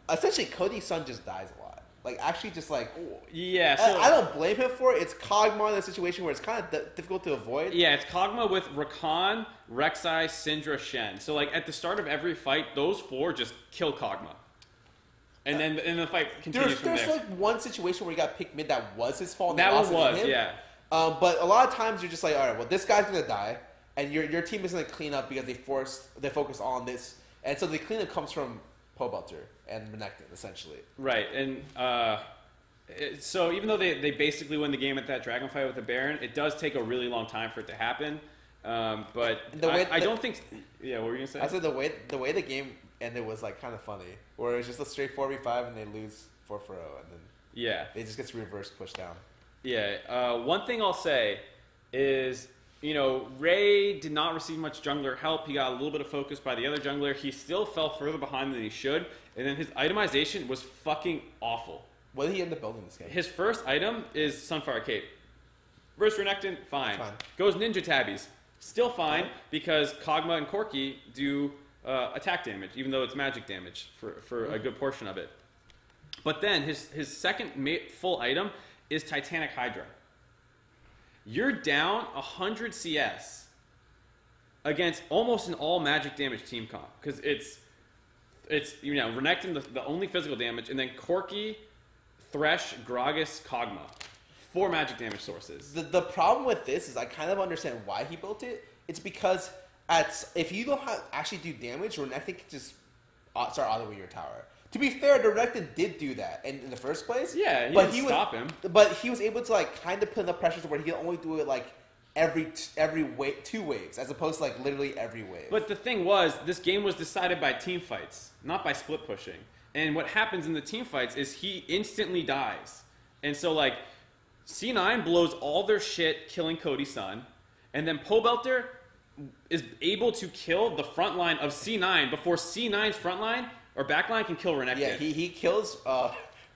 essentially Cody's son just dies a lot. Like, actually just like... Yeah, so... I don't blame him for it. It's Kog'Maw in a situation where it's kind of difficult to avoid. Yeah, it's Kog'Maw with Rakan, Rek'Sai, Syndra, Shen. So, like, at the start of every fight, those 4 just kill Kog'Maw. And then the fight continues from there. There's, like, one situation where he got picked mid that was his fault. That one was, yeah. But a lot of times you're just like, all right, well, this guy's going to die, and your team is going to clean up because they focus on this. And so the cleanup comes from POWERRANKINGS and Renekton, essentially. Right, and so even though they basically win the game at that dragon fight with the Baron, it does take a really long time for it to happen. But I don't think... Yeah, what were you going to say? I said the way the game ended was like kind of funny, where it was just a straight 4v5 and they lose 4-0, and then they just gets reverse pushed down. Yeah, one thing I'll say is... You know, Ray did not receive much jungler help. He got a little bit of focus by the other jungler. He still fell further behind than he should. And then his itemization was fucking awful. What did he end up building this game? His first item is Sunfire Cape. Versus Renekton, fine. Goes Ninja Tabbies. Still fine, because Kog'Maw and Corki do attack damage, even though it's magic damage for a good portion of it. But then his second full item is Titanic Hydra. You're down 100 CS against almost an all magic damage team comp because it's Renekton the only physical damage, and then Corki, Thresh, Gragas, Kog'Maw, 4 magic damage sources. The problem with this is I kind of understand why he built it. It's because if you don't actually do damage, Renekton can just start autoing your tower. To be fair, Renekton did do that in the first place. Yeah, but he didn't stop him. But he was able to like kind of put enough pressure to where he could only do it like every 2 waves, as opposed to like literally every wave. But the thing was, this game was decided by team fights, not by split pushing. And what happens in the team fights is he instantly dies. And so like C9 blows all their shit, killing Cody's son, and then Pobelter is able to kill the front line of C9 before C9's front line or backline can kill Renekton. Yeah, he kills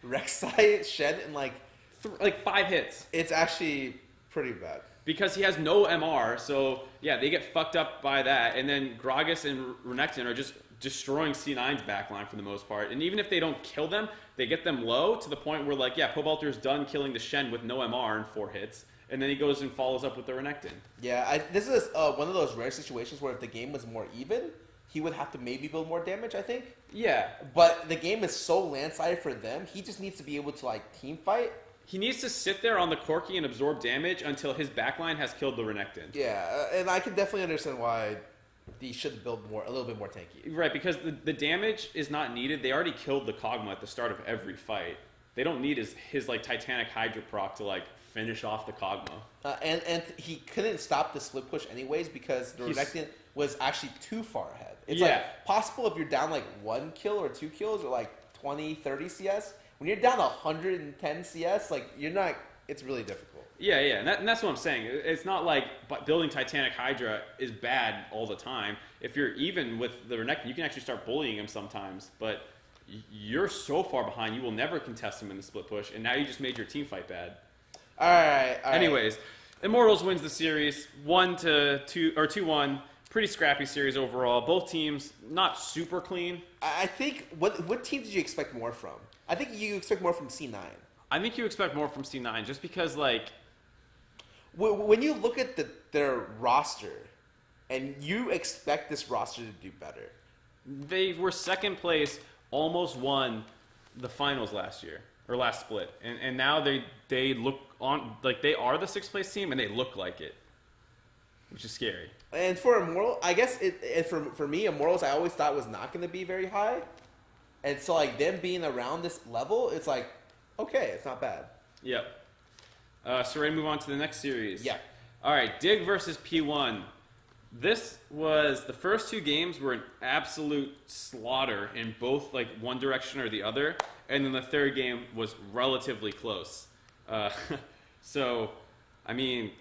Rek'Sai, Shen in like 5 hits. It's actually pretty bad. Because he has no MR, so yeah, they get fucked up by that. And then Gragas and Renekton are just destroying C9's backline for the most part. And even if they don't kill them, they get them low to the point where, like, yeah, Pobelter's done killing the Shen with no MR in 4 hits. And then he goes and follows up with the Renekton. Yeah, this is one of those rare situations where if the game was more even, he would have to maybe build more damage, I think. Yeah. But the game is so landslide for them, he just needs to be able to, like, team fight. He needs to sit there on the Corki and absorb damage until his backline has killed the Renekton. Yeah, and I can definitely understand why he should build a little bit more tanky. Right, because the damage is not needed. They already killed the Kog'Maw at the start of every fight. They don't need his like Titanic Hydra proc to like finish off the Kog'Maw. And he couldn't stop the split push anyways because the Renekton was actually too far ahead. It's Yeah. like possible if you're down like 1 kill or 2 kills or like 20, 30 CS. When you're down 110 CS, like you're not. It's really difficult. Yeah, and that's what I'm saying. It's not like building Titanic Hydra is bad all the time. If you're even with the Renekton, you can actually start bullying him sometimes. But you're so far behind, you will never contest him in the split push, and now you just made your team fight bad. All right. Anyways, Immortals wins the series 1-2 or 2-1. Pretty scrappy series overall. Both teams not super clean. I think what team did you expect more from? I think you expect more from C9. I think you expect more from C9 just because, like, when you look at their roster, and you expect this roster to do better. they were second place, almost won the finals last year or last split, and now they look on like they are the 6th place team and they look like it, which is scary. And for Immortal, I guess for me, Immortals I always thought was not going to be very high, and so like them being around this level, it's like okay, it's not bad. Yep. So ready to move on to the next series. Yeah. All right, Dig versus P1. This was the first 2 games were an absolute slaughter in both like one direction or the other, and then the 3rd game was relatively close. So, I mean,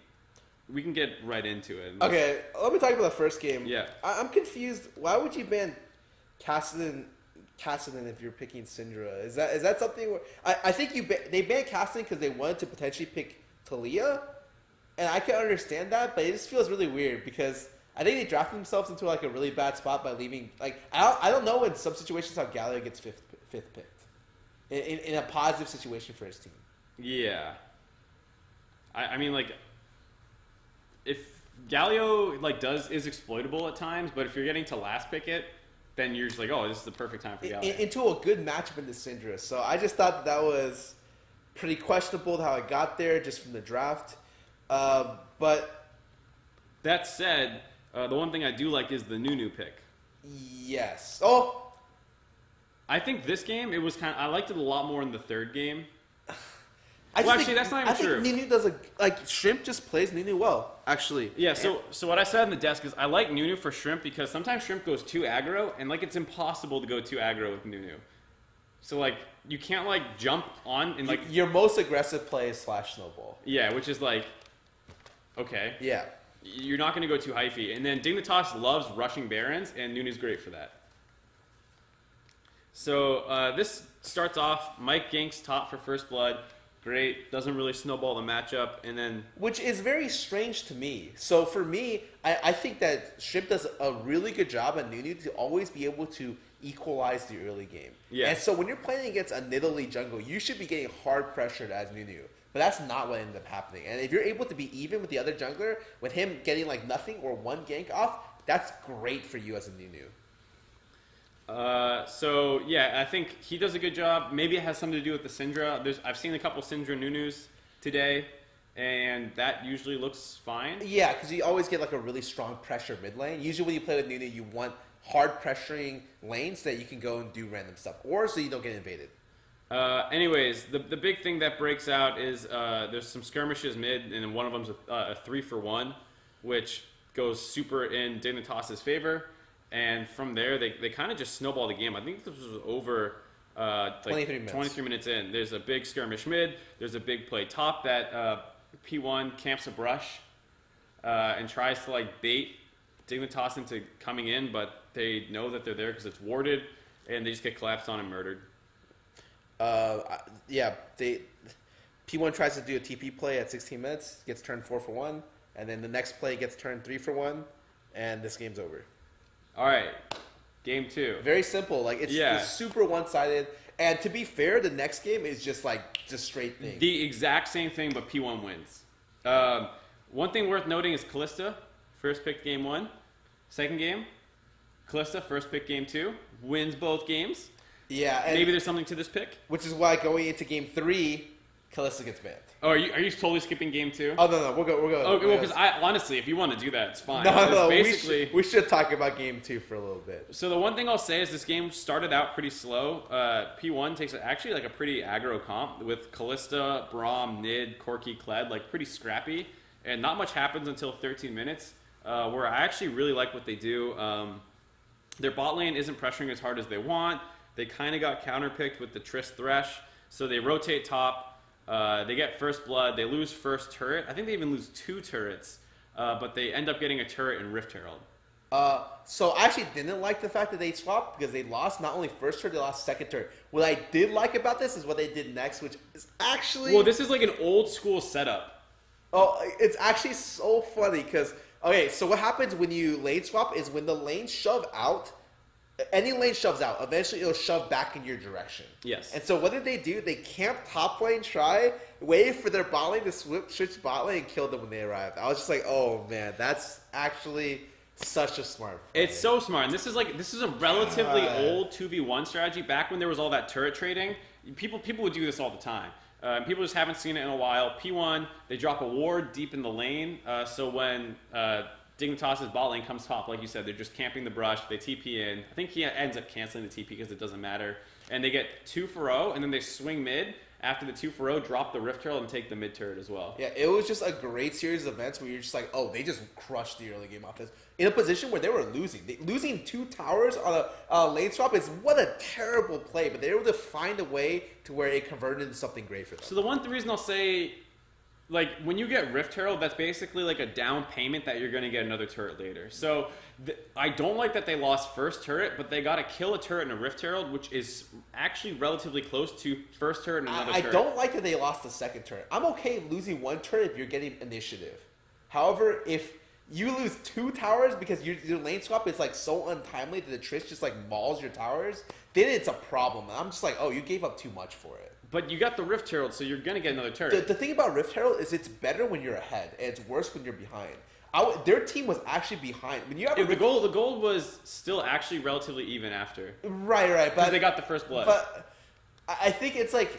we can get right into it. Okay, let me talk about the first game. Yeah. I'm confused. Why would you ban Kassadin if you're picking Syndra? Is that something where I think they banned Kassadin because they wanted to potentially pick Talia, and I can understand that, but it just feels really weird because I think they drafted themselves into like a really bad spot by leaving. Like I don't know in some situations how Galio gets fifth picked in a positive situation for his team. Yeah. I mean, like, if Galio like is exploitable at times, but if you're getting to last pick it, then you're just like, oh, this is the perfect time for Galio. Into a good matchup into Syndra. So I just thought that was pretty questionable how it got there just from the draft. But that said, the one thing I do like is the Nunu pick. Yes. Oh, I think this game it was I liked it a lot more in the 3rd game. that's not even true. I think Nunu does Shrimp just plays Nunu well, actually. Yeah, so what I said on the desk is I like Nunu for Shrimp because sometimes Shrimp goes too aggro, and like it's impossible to go too aggro with Nunu. So like you can't like jump on and like your most aggressive play is Slash Snowball. Yeah, which is like okay. Yeah. You're not going to go too hyphy. And then Dignitas loves rushing Barons, and Nunu's great for that. So this starts off, Mike ganks top for first blood. Great. Doesn't really snowball the matchup. And then... Which is very strange to me. So for me, I think that Shrimp does a really good job on Nunu to always be able to equalize the early game. Yeah. And so when you're playing against a Nidalee jungle, you should be getting hard pressured as Nunu. But that's not what ended up happening. And if you're able to be even with the other jungler, with him getting like nothing or one gank off, that's great for you as a Nunu. So yeah, I think he does a good job. Maybe it has something to do with the Syndra. I've seen a couple Syndra Nunus today, and that usually looks fine. Yeah, because you always get like a really strong pressure mid lane. Usually when you play with Nunu, you want hard pressuring lanes that you can go and do random stuff, or so you don't get invaded. Anyways, the big thing that breaks out is there's some skirmishes mid, and one of them's a 3-for-1, which goes super in Dignitas' favor. And from there, they kind of just snowball the game. I think this was over 23 minutes in. There's a big skirmish mid. There's a big play top that P1 camps a brush and tries to like bait Dignitas into coming in, but they know that they're there because it's warded, and they just get collapsed on and murdered. Yeah, P1 tries to do a TP play at 16 minutes, gets turned 4-for-1, and then the next play gets turned 3-for-1, and this game's over. All right, Game 2. Very simple. Like it's super one-sided. And to be fair, the next game is just straight thing. The exact same thing, but P1 wins. One thing worth noting is Kalista, first pick game 1. Second game, Kalista, first pick game 2, wins both games. Yeah. And maybe there's something to this pick. Which is why going into game 3, Kalista gets banned. Oh, are you totally skipping game 2? Oh, no, we're going. Oh, well, because honestly, if you want to do that, it's fine. No, basically, we should talk about game 2 for a little bit. So the one thing I'll say is this game started out pretty slow. P1 takes actually like a pretty aggro comp with Kalista, Braum, Nid, Corki, Kled, like pretty scrappy. And not much happens until 13 minutes, where I actually really like what they do. Their bot lane isn't pressuring as hard as they want. They kind of got counterpicked with the Triss Thresh, so they rotate top. They get first blood. They lose first turret. I think they even lose 2 turrets, but they end up getting a turret in Rift Herald. So I actually didn't like the fact that they swapped because they lost not only first turret, they lost second turret. What I did like about this is what they did next, which is actually... Well, this is like an old school setup. Oh, it's actually so funny because... Okay, so what happens when you lane swap is when the lanes shove out, any lane shoves out, eventually it'll shove back in your direction. Yes. And so what did they do? They camped top lane, waited for their bot lane to switch bot lane and killed them when they arrived. I was just like, oh man, that's actually such a smart play. It's so smart. And this is a relatively old 2v1 strategy. Back when there was all that turret trading, people would do this all the time. People just haven't seen it in a while. P1, they drop a ward deep in the lane, so when Dignitas' bot lane comes top, like you said, they're just camping the brush, they TP in. I think he ends up canceling the TP because it doesn't matter. And they get 2 for 0, and then they swing mid. After the 2 for 0, drop the Rift Herald and take the mid turret as well. Yeah, it was just a great series of events where you're just like, oh, they just crushed the early game offense. In a position where they were losing. Losing 2 towers on a lane swap is what a terrible play, but they were able to find a way to where it converted into something great for them. So the one reason I'll say... Like, when you get Rift Herald, that's basically like a down payment that you're going to get another turret later. So, I don't like that they lost first turret, but they got to kill a turret in a Rift Herald, which is actually relatively close to first turret and another turret. I don't like that they lost the second turret. I'm okay losing 1 turret if you're getting initiative. However, if you lose 2 towers because your lane swap is like so untimely that the Triss just like mauls your towers, then it's a problem. And I'm just like, oh, you gave up too much for it. But you got the Rift Herald, so you're going to get another turret. The thing about Rift Herald is it's better when you're ahead, and it's worse when you're behind. Their team was actually behind. When you have the goal was still actually relatively even after. Right. Because they got the first blood. But I think it's like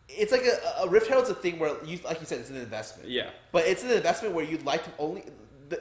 a Rift Herald's a thing where, like you said, it's an investment. Yeah. But it's an investment where you'd like to only...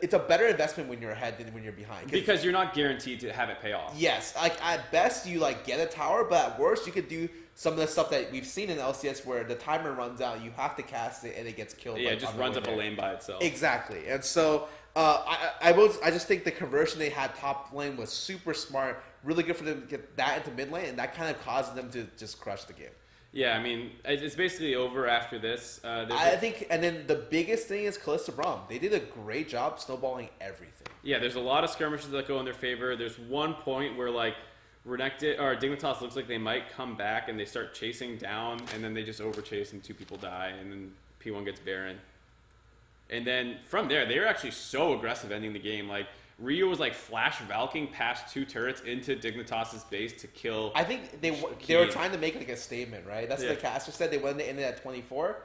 It's a better investment when you're ahead than when you're behind. Because you're not guaranteed to have it pay off. Yes. Like, at best, you, like, get a tower, but at worst, you could do some of the stuff that we've seen in LCS where the timer runs out, you have to cast it, and it gets killed. Yeah, it just runs up a lane by itself. Exactly. And so, I just think the conversion they had top lane was super smart, really good for them to get that into mid lane, and that kind of caused them to just crush the game. Yeah, I mean, it's basically over after this. I think, and then the biggest thing is Kalista Braum. They did a great job snowballing everything. Yeah, there's a lot of skirmishes that go in their favor. There's one point where, like, Dignitas looks like they might come back and they start chasing down, and then they just overchase and 2 people die, and then P1 gets Baron. And then from there, they were actually so aggressive ending the game. Like, Rio was like flash valking past 2 turrets into Dignitas' base to kill. I think they were trying to make like a statement, right? That's what the caster said. They wanted to end it at 24.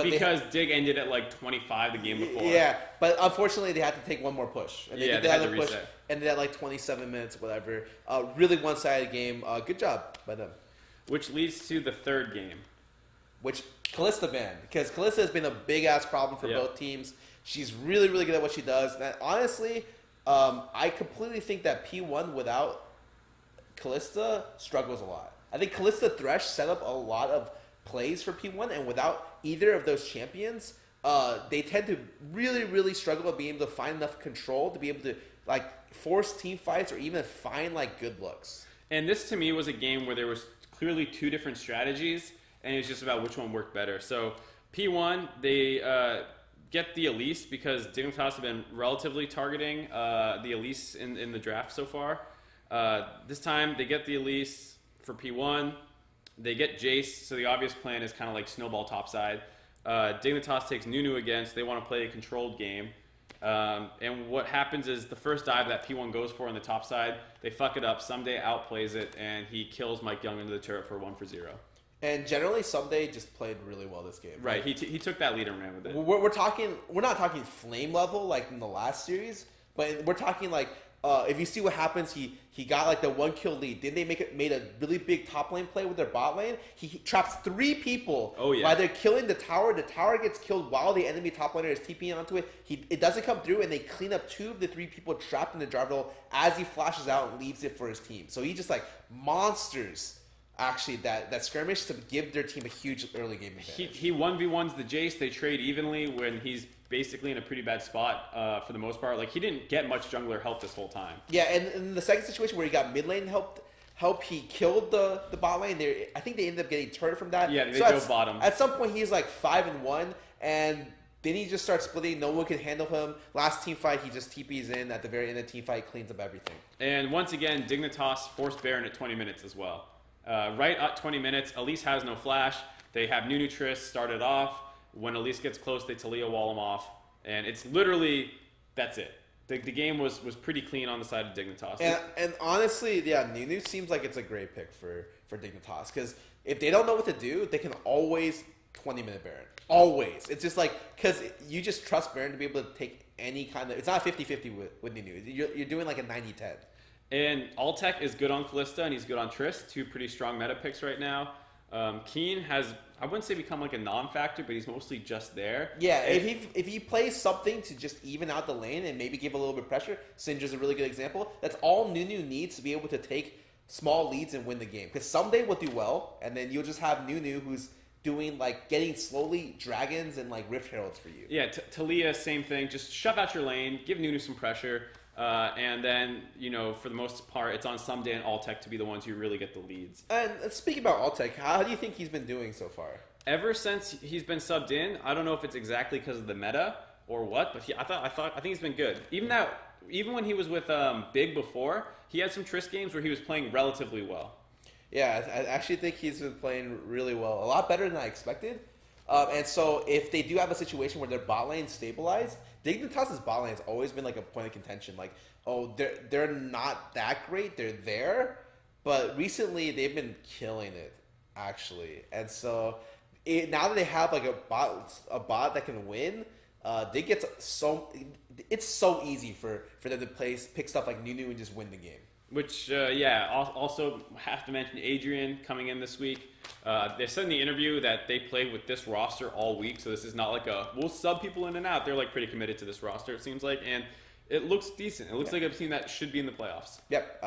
Because Dig ended at like 25 the game before. Yeah, but unfortunately they had to take one more push. And they had to reset. Push, ended at like 27 minutes, whatever. Really one-sided game. Good job by them. Which leads to the third game. Which Kalista banned. Because Kalista has been a big-ass problem for both teams. She's really, really good at what she does. And honestly... I completely think that P1 without Kalista struggles a lot. I think Kalista Thresh set up a lot of plays for P1, and without either of those champions, they tend to really, really struggle with being able to find enough control to be able to like force team fights or even find like good looks. And this to me was a game where there was clearly 2 different strategies, and it was just about which one worked better. So P1, they get the Elise because Dignitas have been relatively targeting the Elise in the draft so far. This time they get the Elise for P1. They get Jace, so the obvious plan is kind of like snowball topside. Dignitas takes Nunu against. They want to play a controlled game. And what happens is the first dive that P1 goes for on the top side, they fuck it up. Someday outplays it, and he kills Mike Young into the turret for 1-for-0. And generally, Someday just played really well this game. Right, he took that lead and ran with it. We're not talking flame level like in the last series, but we're talking like if you see what happens, he got like the 1-kill lead. Then they made a really big top lane play with their bot lane. He traps 3 people. Oh, yeah. While they're killing the tower. The tower gets killed while the enemy top laner is TPing onto it. It doesn't come through, and they clean up 2 of the 3 people trapped in the Jarvan as he flashes out and leaves it for his team. So he just like monsters. Actually, that skirmish to give their team a huge early game advantage. He 1v1s the Jace. They trade evenly when he's basically in a pretty bad spot for the most part. Like, he didn't get much jungler help this whole time. Yeah, and in the second situation where he got mid lane help, he killed the bot lane. I think they ended up getting turret from that. Yeah, they go bottom. At some point, he's like 5-1, and then he just starts splitting. No one can handle him. Last team fight, he just TPs in. At the very end of the team fight, cleans up everything. And once again, Dignitas forced Baron at 20 minutes as well. Right at 20 minutes, Elise has no flash. They have Nutris started off. When Elise gets close, they Talia wall him off. And it's literally, that's it. The game was pretty clean on the side of Dignitas. And honestly, yeah, Nunu seems like it's a great pick for Dignitas. Because if they don't know what to do, they can always 20-minute Baron. Always. It's just like, because you just trust Baron to be able to take any kind of, it's not 50-50 with Nunu. You're doing like a 90-10. And Altec is good on Kalista, and he's good on Triss, 2 pretty strong meta picks right now. Keen has, I wouldn't say become like a non-factor, but he's mostly just there. Yeah, if he plays something to just even out the lane and maybe give a little bit of pressure, Syndra's a really good example. That's all Nunu needs to be able to take small leads and win the game. Because someday we'll do well, and then you'll just have Nunu who's doing like getting slowly dragons and like Rift Heralds for you. Yeah, Talia, same thing. Just shove out your lane, give Nunu some pressure. And then, you know, for the most part, it's on Someday and Altec to be the ones who really get the leads. And speaking about Altec, how do you think he's been doing so far? Ever since he's been subbed in, I don't know if it's exactly because of the meta or what, but I think he's been good. Even when he was with Big before, he had some Triss games where he was playing relatively well. Yeah, I actually think he's been playing really well, a lot better than I expected. And so if they do have a situation where their bot lane stabilized, Dignitas' bot lane has always been like a point of contention. Like, oh, they're not that great. They're there. But recently, they've been killing it, actually. And so now that they have like a bot that can win, it's so easy for them to pick stuff like Nunu and just win the game. Which, also have to mention Adrian coming in this week. They said in the interview that they played with this roster all week, so this is not like we'll sub people in and out. They're like pretty committed to this roster, it seems like, and it looks decent. It looks like a team that should be in the playoffs. Yep.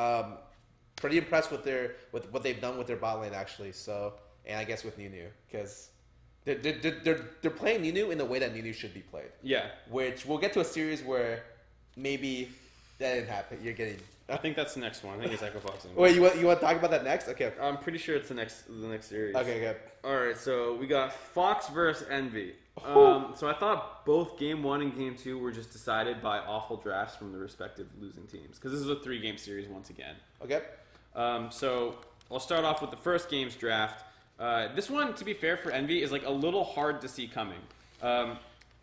Pretty impressed with what they've done with their bot lane, actually. So, and I guess with Nunu, because they're playing Nunu in the way that Nunu should be played. Yeah. Which we'll get to a series where maybe that didn't happen. You're getting. I think that's the next one. I think it's Echo Fox. Wait, you want to talk about that next? Okay. I'm pretty sure it's the next series. Okay, good. All right, so we got Fox versus Envy. So I thought both Game 1 and Game 2 were just decided by awful drafts from the respective losing teams. Because this is a 3-game series once again. Okay. So I'll start off with the first game's draft. This one, to be fair for Envy, is like a little hard to see coming.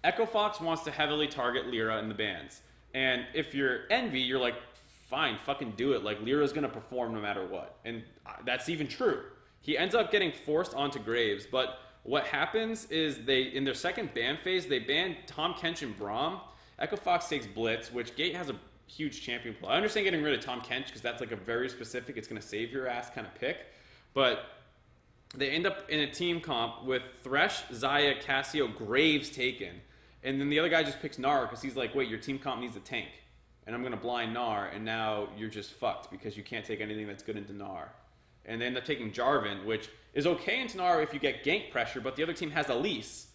Echo Fox wants to heavily target Lyra in the bans. And if you're Envy, you're like, fine, fucking do it. Like, Lyra's going to perform no matter what. And that's even true. He ends up getting forced onto Graves, but what happens is in their second ban phase, they ban Tahm Kench and Braum. Echo Fox takes Blitz, which Gate has a huge champion pool. I understand getting rid of Tahm Kench because that's like a very specific, it's going to save your ass kind of pick. But they end up in a team comp with Thresh, Xayah, Cassio, Graves taken. And then the other guy just picks Gnar because he's like, wait, your team comp needs a tank. And I'm going to blind Gnar, and now you're just fucked because you can't take anything that's good into Gnar. And they end up taking Jarvan, which is okay into Gnar if you get gank pressure, but the other team has Elise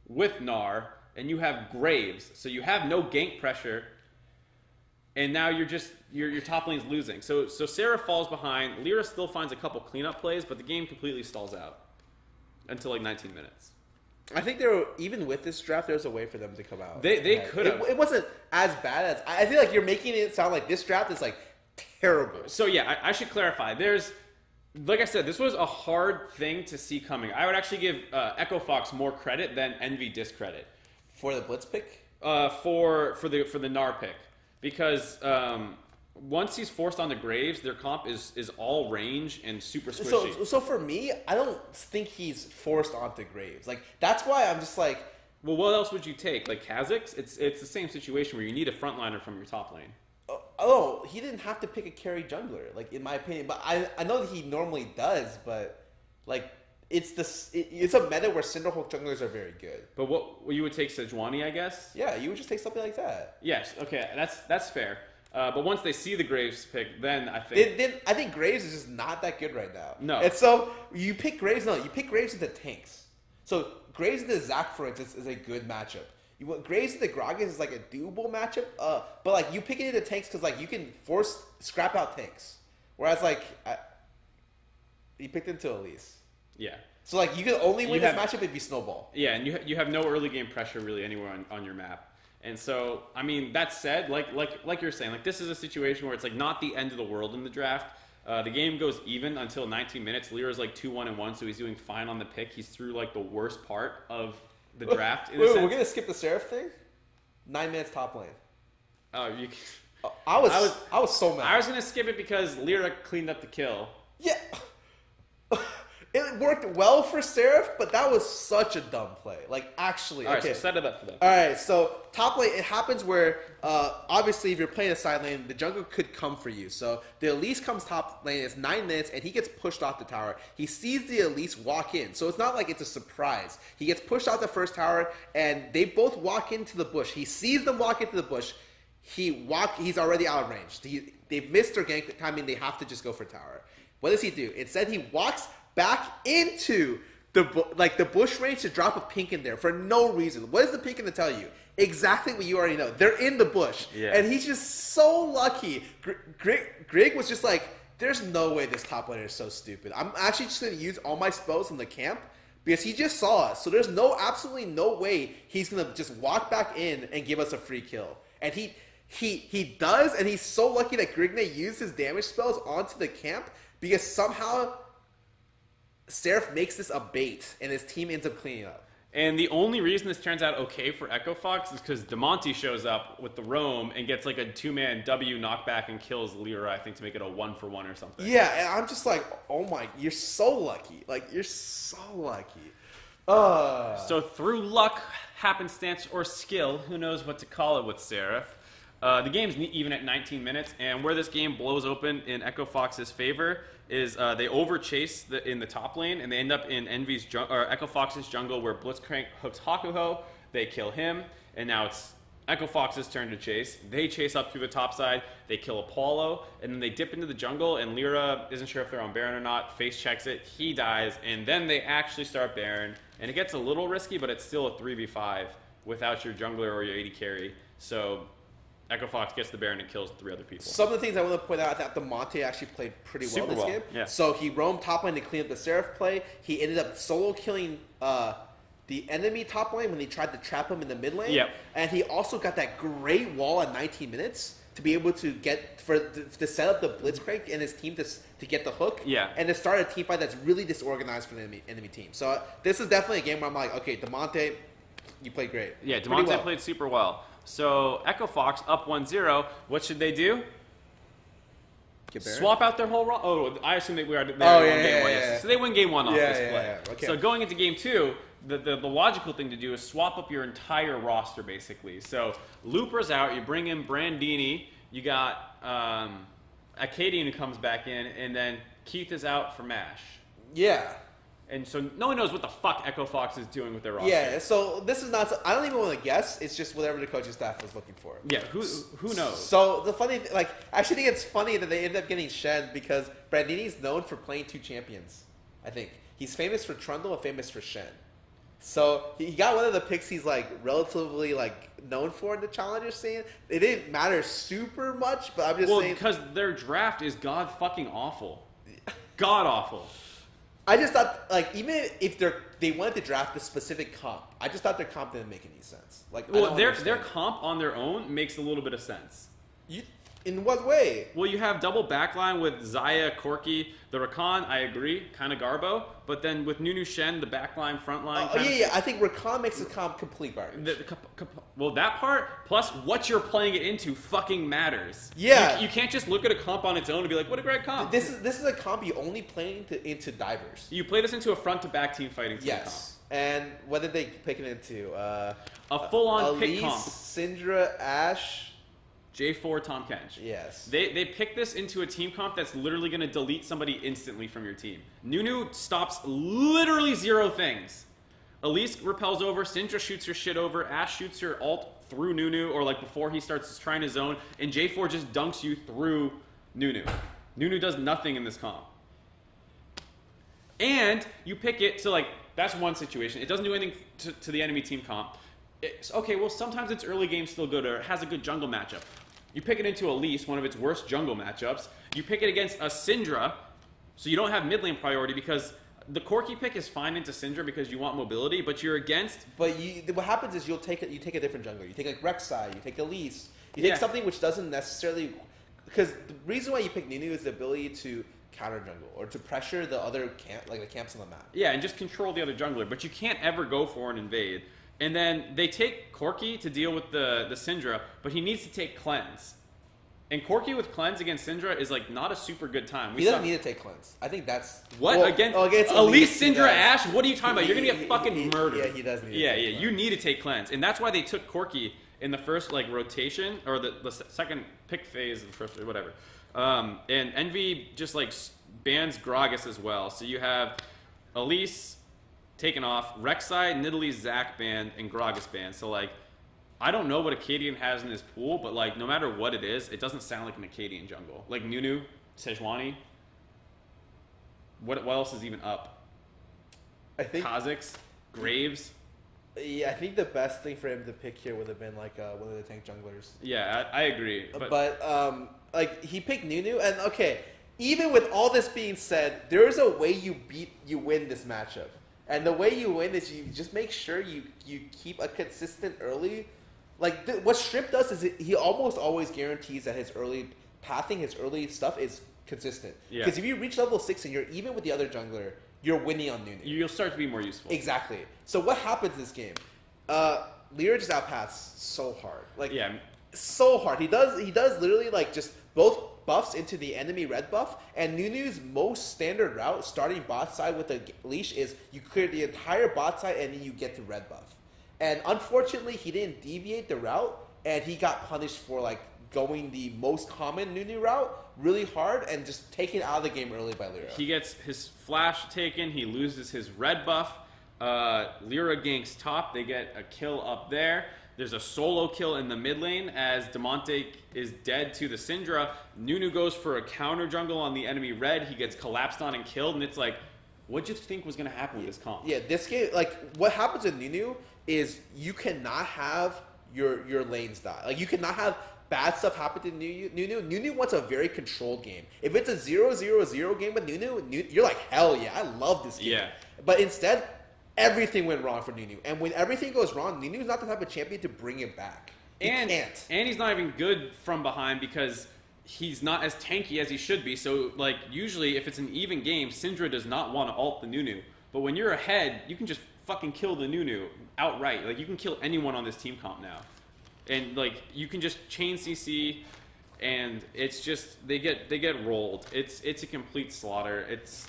with Gnar, and you have Graves. So you have no gank pressure, and now your top lane's losing. So Scarra falls behind. Lyra still finds a couple cleanup plays, but the game completely stalls out until like 19 minutes. I think even with this draft, there's a way for them to come out. They could have. It wasn't as bad as I feel like you're making it sound like this draft is like terrible. So yeah, I should clarify. Like I said, this was a hard thing to see coming. I would actually give Echo Fox more credit than Envy discredit. For the Blitz pick? For the Gnar pick, because once he's forced onto Graves, their comp is all range and super squishy. So for me, I don't think he's forced onto Graves. Like that's why I'm just like, well, what else would you take? Like Kha'Zix? It's the same situation where you need a frontliner from your top lane. Oh, he didn't have to pick a carry jungler, like in my opinion. But I know that he normally does, but like it's a meta where Cinderhulk junglers are very good. But what you would take Sejuani, I guess? Yeah, you would just take something like that. Yes, okay, that's fair. But once they see the Graves pick, then I think I think Graves is just not that good right now. No, and so you pick Graves. No, you pick Graves into tanks. So Graves into Zac, for instance, is a good matchup. You want Graves into Gragas is like a doable matchup. But like you pick it into tanks because like you can scrap out tanks. Whereas like you picked into Elise. Yeah. So like you can only win this matchup if you snowball. Yeah, and you have no early game pressure really anywhere on your map. And so, I mean, that said, like you're saying, like this is a situation where it's like not the end of the world in the draft. The game goes even until 19 minutes. Lyra's like 2-1-1, so he's doing fine on the pick. He's through like the worst part of the draft. Wait, we're gonna skip the Seraph thing. 9 minutes top lane. Oh, I was so mad. I was gonna skip it because Lyra cleaned up the kill. Yeah. It worked well for Seraph, but that was such a dumb play. Like, actually. All right, okay. so set it up for them. All right, so top lane, it happens where, obviously, if you're playing a side lane, the jungle could come for you. So the Elise comes top lane, it's 9 minutes, and he gets pushed off the tower. He sees the Elise walk in, so it's not like it's a surprise. He gets pushed off the first tower, and they both walk into the bush. He sees them walk into the bush. He's already out of range. They've missed their gank timing. They have to just go for tower. What does he do? Instead, he walks back into the bush range to drop a pink in there for no reason. What is the pink going to tell you? Exactly what you already know. They're in the bush. Yeah. And he's just so lucky. Greg was just like, there's no way this top laner is so stupid. I'm actually just going to use all my spells in the camp because he just saw us. So there's absolutely no way he's going to just walk back in and give us a free kill. And he does, and he's so lucky that Grigne used his damage spells onto the camp because somehow Seraph makes this a bait, and his team ends up cleaning up. And the only reason this turns out okay for Echo Fox is because Damonte shows up with the roam and gets like a 2-man W knockback and kills Lyra, I think, to make it a 1-for-1 or something. Yeah, and I'm just like, oh my, you're so lucky. Like, you're so lucky. So through luck, happenstance, or skill, who knows what to call it with Seraph, the game's even at 19 minutes, and where this game blows open in Echo Fox's favor is they overchase in the top lane, and they end up in Echo Fox's jungle where Blitzcrank hooks Hakuho. They kill him, and now it's Echo Fox's turn to chase. They chase up through the top side. They kill Apollo, and then they dip into the jungle, and Lyra isn't sure if they're on Baron or not. Face checks it. He dies, and then they actually start Baron, and it gets a little risky, but it's still a 3v5 without your jungler or your AD carry. So Echo Fox gets the Baron and kills 3 other people. Some of the things I want to point out, I thought Damonte actually played pretty well this game. Yeah. So he roamed top lane to clean up the Seraph play. He ended up solo killing the enemy top lane when he tried to trap him in the mid lane. Yep. And he also got that great wall at 19 minutes to be able to to set up the Blitzcrank and his team to get the hook. Yeah. And to start a team fight that's really disorganized for the enemy team. So this is definitely a game where I'm like, okay, Damonte, you played great. Yeah, Damonte played super well. So Echo Fox up 1-0. What should they do? Swap out their whole roster. Oh, I assume they won game one. Yes. So they win game 1 off this play. Yeah. Okay. So going into game 2, the logical thing to do is swap up your entire roster, basically. So Looper's out. You bring in Brandini. You got Acadian who comes back in. And then Keith is out for MASH. Yeah. And so no one knows what the fuck Echo Fox is doing with their roster. Yeah, so this is not... I don't even want to guess. It's just whatever the coaching staff was looking for. Yeah, who knows? So the funny... I actually think it's funny that they ended up getting Shen because Brandini's known for playing 2 champions, I think. He's famous for Trundle and famous for Shen. So he got one of the picks he's, relatively, known for in the Challenger scene. It didn't matter super much, but I'm just saying... Well, because their draft is god-fucking awful. God-awful. I just thought, even if they wanted to draft the specific comp, I just thought their comp didn't make any sense. Their comp on their own makes a little bit of sense. In what way? Well, you have double backline with Xayah, Corki, the Rakan. I agree, kind of garbo. But then with Nunu Shen, the backline, frontline. Yeah. I think Rakan makes the comp complete garbage. Well, that part plus what you're playing it into fucking matters. Yeah, you can't just look at a comp on its own and be like, "What a great comp." This is a comp you only play into divers. You play this into a front to back team fighting team comp. And what did they pick it into? A full on pick comp. Syndra, Ashe. J4 Tom Kench. Yes. They pick this into a team comp that's literally going to delete somebody instantly from your team. Nunu stops literally 0 things. Elise repels over, Syndra shoots her shit over, Ashe shoots her ult through Nunu, or like before he starts trying to zone, and J4 just dunks you through Nunu. Nunu does nothing in this comp. And you pick it, so like, that's one situation. It doesn't do anything to the enemy team comp. Okay, well, sometimes its early game still good, or it has a good jungle matchup. You pick it into Elise, one of its worst jungle matchups. You pick it against a Syndra, so you don't have mid lane priority, because the Corki pick is fine into Syndra because you want mobility, but you're against... But what happens is you take a different jungler. You take like Rek'Sai, you take Elise, you take something which doesn't necessarily... Because the reason why you pick Nunu is the ability to counter jungle, or to pressure the other the camps on the map. Yeah, and just control the other jungler, but you can't ever go for an invade. And then they take Corki to deal with the Syndra, but he needs to take Cleanse. And Corki with Cleanse against Syndra is like not a super good time. He doesn't need to take Cleanse. I think that's... What? Against Elise, Syndra, Ashe? What are you talking about? You're going to get fucking murdered. Yeah, he does need to take Cleanse. You need to take Cleanse. And that's why they took Corki in the first like rotation, or the second pick phase of the first, or whatever. And Envy just like bans Gragas as well. So you have Elise... taken off, Rek'Sai, Nidalee, Zac banned, and Gragas banned. So, like, I don't know what Acadian has in his pool, but, like, no matter what it is, it doesn't sound like an Acadian jungle. Like, Nunu, Sejuani. What else is even up? I think... Kha'Zix, Graves. Yeah, I think the best thing for him to pick here would have been, like, one of the tank junglers. Yeah, I agree. But like, he picked Nunu, and, okay, even with all this being said, there is a way you win this matchup. And the way you win is you just make sure you keep a consistent early... Like, what Shrimp does is he almost always guarantees that his early pathing, his early stuff is consistent. Yeah. Because if you reach level 6 and you're even with the other jungler, you're winning on Nunu. You'll start to be more useful. Exactly. So what happens this game? Lyra just outpaths so hard. Like, yeah. So hard. He does literally, like, just both buffs into the enemy red buff, and Nunu's most standard route, starting bot side with a leash, is you clear the entire bot side and then you get to red buff. And unfortunately, he didn't deviate the route, and he got punished for, like, going the most common Nunu route really hard and just taken out of the game early by Lyra. He gets his flash taken, he loses his red buff, Lyra ganks top, they get a kill up there. There's a solo kill in the mid lane as Damonte is dead to the Syndra. Nunu goes for a counter jungle on the enemy red. He gets collapsed on and killed, and it's like, what'd you think was going to happen with this comp? Yeah, this game, like, what happens with Nunu is you cannot have your lanes die. Like, you cannot have bad stuff happen to Nunu. Nunu wants a very controlled game. If it's a 0-0-0 game with Nunu, you're like, hell yeah, I love this game. Yeah. But instead, everything went wrong for Nunu. And when everything goes wrong, Nunu's not the type of champion to bring it back. He can't. And he's not even good from behind because he's not as tanky as he should be. So, like, usually if it's an even game, Syndra does not want to ult the Nunu. But when you're ahead, you can just fucking kill the Nunu outright. Like, you can kill anyone on this team comp now. And, like, you can just chain CC, and it's just, they get rolled. It's a complete slaughter. It's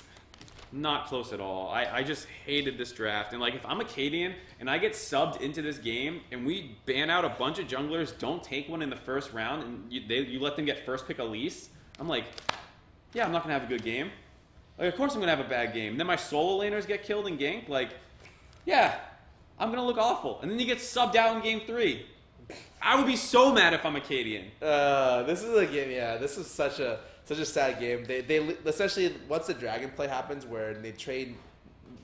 not close at all. I just hated this draft. And, like, if I'm Acadian and I get subbed into this game and we ban out a bunch of junglers, don't take one in the first round, and you let them get first pick Elise, I'm like, yeah, I'm not going to have a good game. Like, of course I'm going to have a bad game. And then my solo laners get killed and ganked. Like, yeah, I'm going to look awful. And then you get subbed out in game 3. I would be so mad if I'm Acadian. This is a game, yeah. This is such a sad game. They essentially, once the dragon play happens where they trade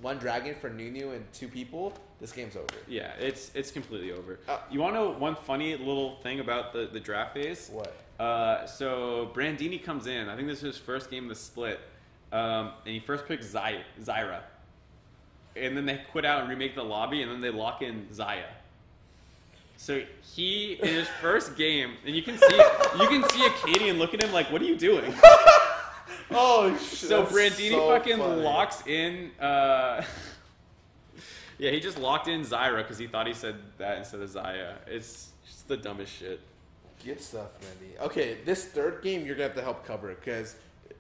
one dragon for Nunu and 2 people, this game's over. Yeah, it's completely over. You want to know one funny little thing about the draft phase? What? So Brandini comes in. I think this is his first game of the split. And he first picks Zyra. And then they quit out and remake the lobby, and then they lock in Xayah. So he in his first game, and you can see Acadian look at him like, "What are you doing?" Oh shit! So Brandini fucking funny. locks in. Yeah, he just locked in Zyra because he thought he said that instead of Zaya. It's just the dumbest shit. Good stuff, Randy. Okay, this third game you're gonna have to help cover because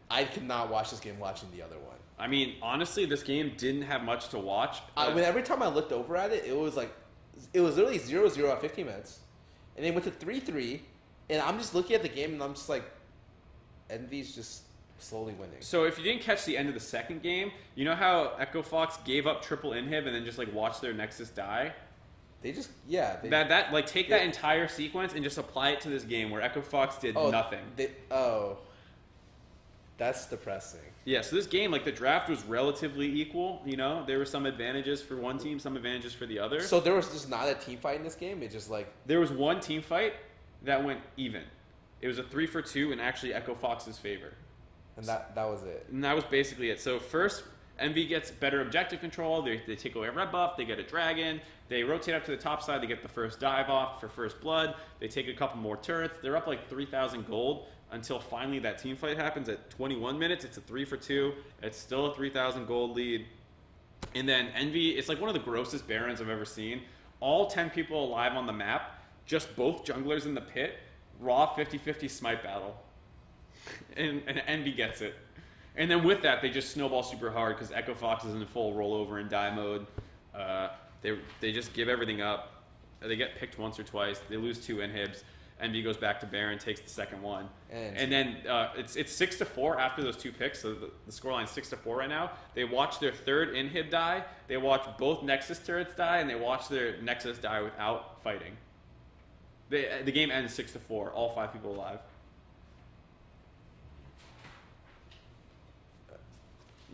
I could not watch this game watching the other one. I mean, honestly, this game didn't have much to watch. When every time I looked over at it, it was literally 0-0 at 15 minutes, and then went to 3-3, and I'm just looking at the game and I'm just like, Envy's just slowly winning. So if you didn't catch the end of the second game, you know how Echo Fox gave up triple inhib and then just like watched their Nexus die? They just take that entire sequence and just apply it to this game where Echo Fox did nothing. That's depressing. Yeah, so this game, like the draft was relatively equal. You know, there were some advantages for one team, some advantages for the other. So there was just not a team fight in this game. It just like there was one team fight that went even. It was a 3-for-2 in actually Echo Fox's favor. And that was it. And that was basically it. So first, Envy gets better objective control. They take away a red buff. They get a dragon. They rotate up to the top side. They get the first dive off for first blood. They take a couple more turrets. They're up like 3,000 gold until finally that team fight happens at 21 minutes. It's a 3-for-2. It's still a 3,000 gold lead. And then Envy, it's like one of the grossest Barons I've ever seen. All 10 people alive on the map, just both junglers in the pit, raw 50-50 smite battle. And Envy gets it. And then with that, they just snowball super hard because Echo Fox is in full rollover and die mode. They just give everything up. They get picked once or twice. They lose 2 inhibs. Envy goes back to Baron, takes the second one. And then it's 6-4 after those 2 picks. So the scoreline's 6-4 right now. They watch their third inhib die. They watch both Nexus turrets die. And they watch their Nexus die without fighting. The game ends 6-4. All 5 people alive.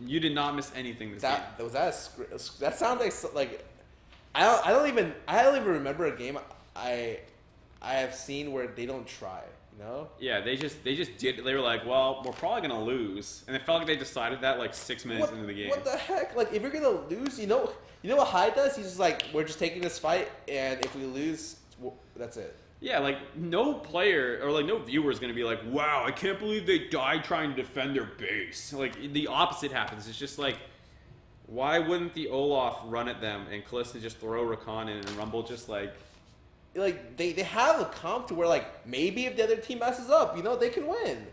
You did not miss anything this game. That sounds like I don't even remember a game I have seen where they don't try. You know? Yeah, they just did. They were like, well, we're probably gonna lose, and it felt like they decided that like 6 minutes into the game. What the heck? Like, if you're gonna lose, you know what Hyde does? He's just like, we're just taking this fight, and if we lose, that's it. Yeah, like no player or like no viewer is gonna be like, wow, I can't believe they died trying to defend their base. Like the opposite happens. It's just like, why wouldn't the Olaf run at them and Kalista just throw Rakan in and Rumble just like they have a comp to where like maybe if the other team messes up, you know, they can win.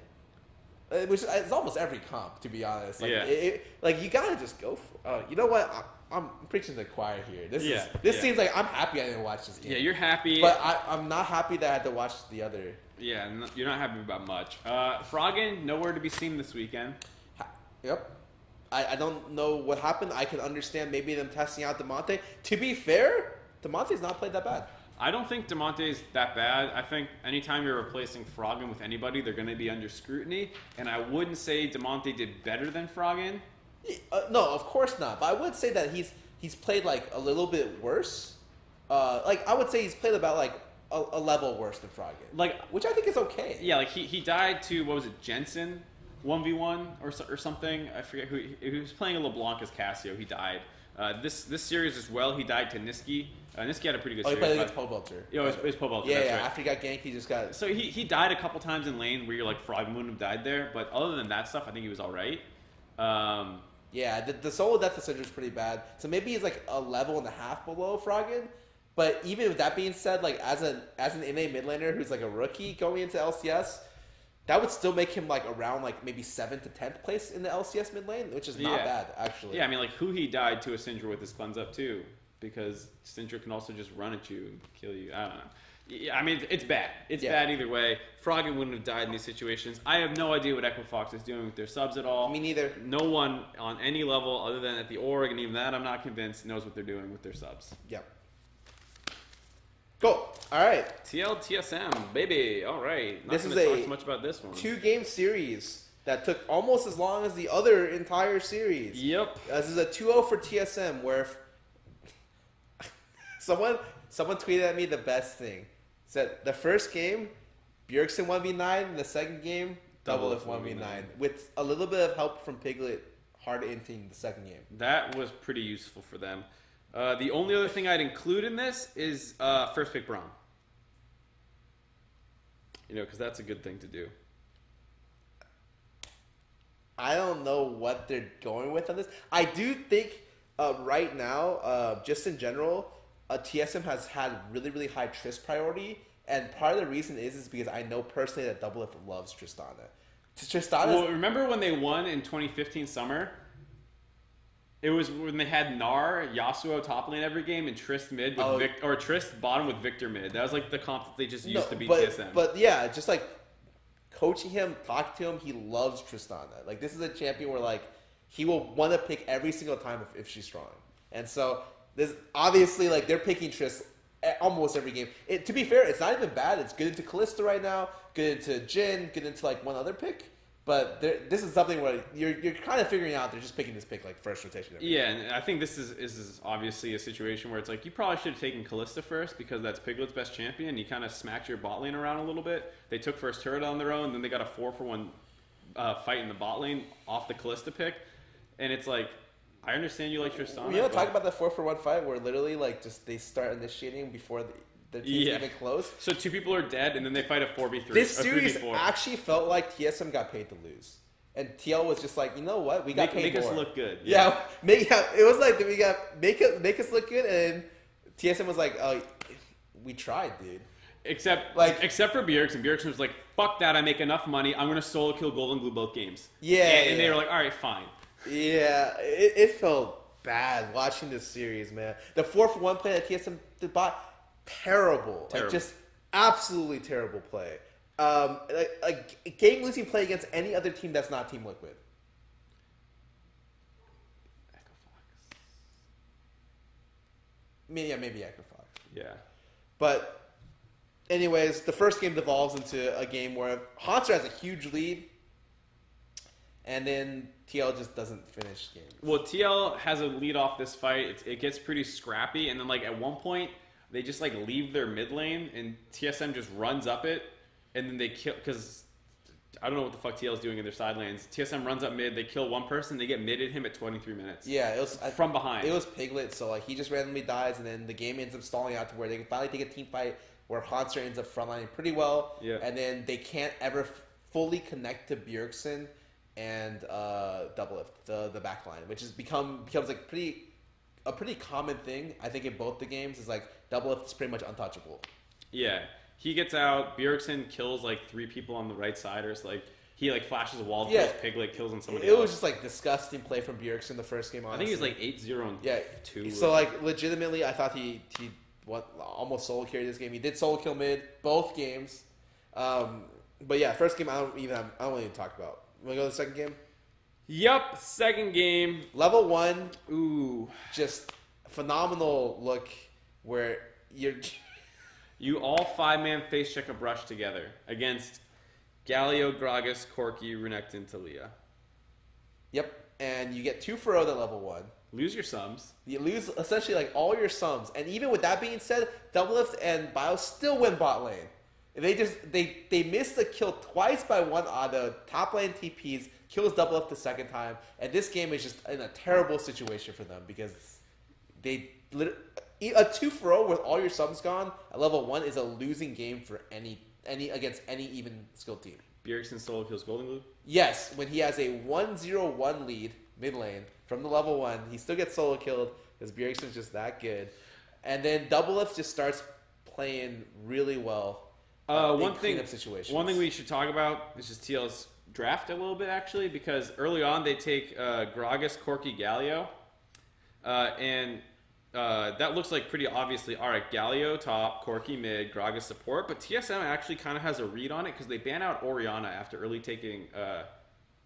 Which is almost every comp, to be honest. Like, yeah. Like you gotta just go for. You know what? I'm preaching to the choir here. This seems like I'm happy I didn't watch this game. Yeah, you're happy. But I'm not happy that I had to watch the other. Yeah, you're not happy about much. Froggen, nowhere to be seen this weekend. Yep. I don't know what happened. I can understand maybe them testing out Demonte. To be fair, Demonte's not played that bad. I don't think Demonte's that bad. I think anytime you're replacing Froggen with anybody, they're going to be under scrutiny. And I wouldn't say Demonte did better than Froggen. No, of course not. But I would say that he's played like a little bit worse. Like I would say he's played about like a level worse than Froggen. Like, which I think is okay. Yeah, like he died to, what was it, Jensen 1v1 or something. I forget who he was playing a LeBlanc as Cassio. He died. This series as well, he died to Niski. Niski had a pretty good series. He played against Pobelter. Yeah, it was Pobelter. Yeah, that's yeah. right. After he got ganked, he just got. So he died a couple times in lane where you're like, Froggen wouldn't have died there. But other than that stuff, I think he was all right. Yeah, the solo death to Syndra is pretty bad. So maybe he's like a level and a half below Froggen. But even with that being said, like as an NA mid laner who's like a rookie going into LCS, that would still make him like around like maybe 7th to 10th place in the LCS mid lane, which is not bad actually. Yeah, I mean like he died to a Syndra with his cleanse up too, because Syndra can also just run at you and kill you. I don't know. Yeah, I mean, it's bad. It's bad either way. Froggen wouldn't have died in these situations. I have no idea what Echo Fox is doing with their subs at all. Me neither. No one on any level other than at the org, and even that I'm not convinced, knows what they're doing with their subs. Yep. Cool. All right. TSM, baby. All right. This is talk too much about this one. 2-game series that took almost as long as the other entire series. Yep. This is a 2-0 for TSM, where someone tweeted at me the best thing. Said the first game, Bjergsen 1v9, and the second game, Doublelift 1v9, with a little bit of help from Piglet hard inting the second game. That was pretty useful for them. The only other thing I'd include in this is first pick Braum. You know, because that's a good thing to do. I don't know what they're going with on this. I do think right now, just in general, TSM has had really, really high Trist priority. And part of the reason is because I know personally that Doublelift loves Tristana. Well, remember when they won in 2015 summer? It was when they had Gnar, Yasuo top lane every game, and Trist mid with or Trist bottom with Victor mid. That was like the comp that they just used to beat TSM. But yeah, just like coaching him, talking to him, he loves Tristana. Like this is a champion where like he will want to pick every single time if she's strong. And so this obviously like they're picking Trist almost every game. To be fair, it's not even bad. It's good into Kalista right now, good into Jhin, good into like one other pick. But this is something where you're kind of figuring out they're just picking this pick like first rotation. Yeah, and I think this is obviously a situation where it's like you probably should have taken Kalista first because that's Piglet's best champion. You kind of smacked your bot lane around a little bit. They took first turret on their own, then they got a 4-for-1 fight in the bot lane off the Kalista pick. And it's like, I understand you like Tristana. You know, talk about the 4-for-1 fight where literally like just they start initiating before the team's even close. So 2 people are dead, and then they fight a 4v3. This series actually felt like TSM got paid to lose, and TL was just like, you know what, we got paid more. Make us look good. Yeah, it was like we got make us look good, and TSM was like, oh, we tried, dude. Except for Bjergsen. Bjergsen was like, fuck that, I make enough money, I'm gonna solo kill Golden Glue both games. Yeah, and they were like, all right, fine. Yeah, it felt bad watching this series, man. The 4-for-1 play that TSM did bot. Terrible. Like just absolutely terrible play. Like game losing play against any other team that's not Team Liquid. Echo Fox. Maybe Echo Fox. Yeah. But anyways, the first game devolves into a game where Hanser has a huge lead, and then TL just doesn't finish games. Well, TL has a lead off this fight. It gets pretty scrappy, and then like at one point they just like leave their mid lane, and TSM just runs up it, and then they kill because I don't know what the fuck TL is doing in their side lanes. TSM runs up mid, they kill one person, they get midded him at 23 minutes. Yeah, it was from behind. It was Piglet, so like he just randomly dies, and then the game ends up stalling out to where they can finally take a team fight where Hanser ends up frontlining pretty well. Yeah. And then they can't ever fully connect to Bjergsen and Doublelift, the backline, which becomes like a pretty common thing, I think, in both the games, is like Doublelift is pretty much untouchable. Yeah. He gets out, Bjergsen kills like 3 people on the right side, or it's like he like flashes a wall, kills Piglet, kills on somebody else. It was just like disgusting play from Bjergsen the first game, honestly. I think he was like 8-0 and 2. So like legitimately I thought he almost solo carried this game. He did solo kill mid both games. But yeah, first game I don't even talk about. Want to go to the second game? Yup, second game. Level 1. Ooh. Just phenomenal look where you all 5-man face check a brush together against Galio, Gragas, Corki, Renekton, Talia. Yep. And you get 2 for 0 at level 1. Lose your sums. You lose essentially like all your sums. And even with that being said, Doublelift and Bio still win bot lane. They missed the kill twice by one auto. Top lane TPs, kills Doublelift the second time, and this game is just in a terrible situation for them because a 2 for 0 with all your subs gone at level 1 is a losing game for any against any even skilled team. Bjergsen solo kills Golden Glue? Yes, when he has a 1-0-1 lead mid lane from the level 1, he still gets solo killed because Bjergsen's just that good. And then Doublelift just starts playing really well. One thing we should talk about is just TL's draft a little bit, actually, because early on they take Gragas, Corki, Galio, and that looks like pretty obviously, all right, Galio top, Corki mid, Gragas support, but TSM actually kind of has a read on it because they ban out Orianna after early taking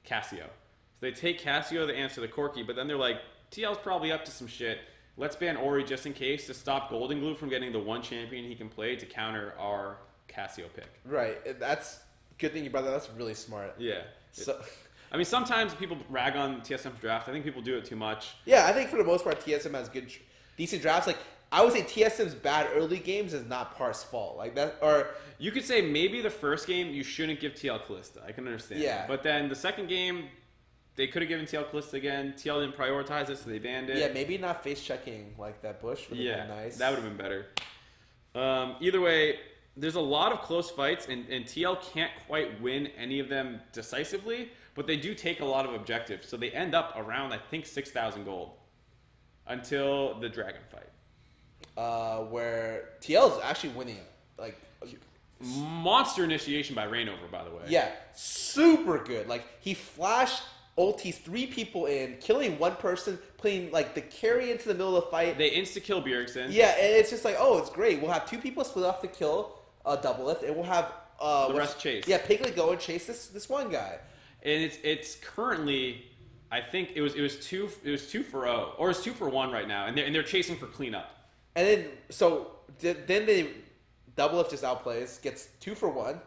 Cassio. So they take Cassio to answer the Corki, but then they're like, TL's probably up to some shit. Let's ban Ori just in case to stop Golden Glue from getting the one champion he can play to counter our Cassio pick. Right. That's good thing you brought that. That's really smart. Yeah. So, I mean, sometimes people rag on TSM's draft. I think people do it too much. Yeah, I think for the most part, TSM has decent drafts. Like, I would say TSM's bad early games is not Par's fault. Like that, or you could say maybe the first game you shouldn't give TL Kalista. I can understand. Yeah. But then the second game, they could have given TL Kalista again. TL didn't prioritize it, so they banned it. Yeah, maybe not face checking like that bush would have been nice. That would have been better. Either way, there's a lot of close fights, and TL can't quite win any of them decisively, but they do take a lot of objectives. So they end up around, I think, 6,000 gold until the dragon fight. Where TL is actually winning, like... Monster initiation by Rainover, by the way. Yeah, super good. Like, he flashed ultis 3 people in, killing 1 person, playing, like, the carry into the middle of the fight. They insta-kill Bjergsen. Yeah, and it's just like, oh, it's great. We'll have 2 people split off to kill double lift, and we'll have... the rest chase. Yeah, Piglet go and chase this one guy. And it's currently... I think it was 2 for 0, or it's 2 for 1 right now, and they're chasing for cleanup. And then then they double lift just outplays, gets 2 for 1.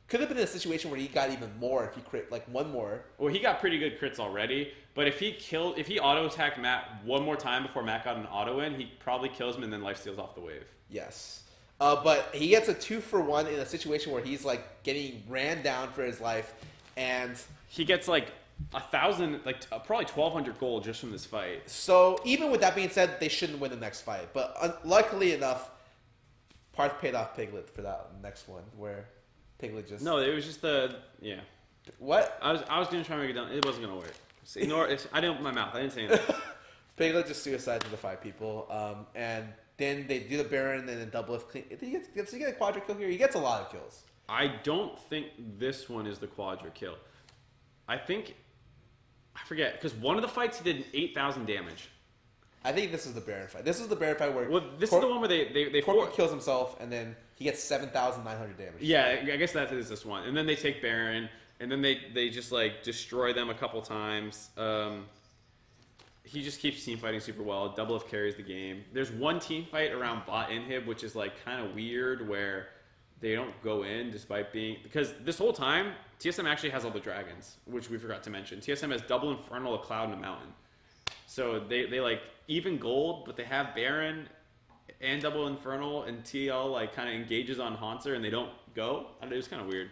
Could have been in a situation where he got even more if he crit like 1 more. Well, he got pretty good crits already, but if he auto attacked Matt one more time before Matt got an auto in, he probably kills him and then lifesteals off the wave. Yes. But he gets a 2 for 1 in a situation where he's like getting ran down for his life, and he gets like 1,000, like probably 1,200 gold just from this fight. So even with that being said, they shouldn't win the next fight. But luckily enough, Parth paid off Piglet for that next one where Piglet just... No, it was just yeah. What? I was gonna try to make it done. It wasn't gonna work. So ignore it. I didn't open my mouth. I didn't say anything. Piglet just suicides to the 5 people, and then they do the Baron and then double lift clean. He gets a quadra kill here. He gets a lot of kills. I don't think this one is the quadra kill. I forget, because one of the fights he did 8,000 damage. I think this is the Baron fight. This is the Baron fight where... Well, this is the one where they kills himself, and then he gets 7,900 damage. Yeah, I guess that is this one. And then they take Baron, and then they just, like, destroy them a couple times. He just keeps team fighting super well. Double F carries the game. There's one team fight around bot inhib, which is, like, kind of weird, where they don't go in despite being... Because this whole time, TSM actually has all the dragons, which we forgot to mention. TSM has double Infernal, a Cloud, and a Mountain. So they like, even gold, but they have Baron and double Infernal, and TL, like, kind of engages on Haunter, and they don't go. I don't know, it was kind of weird.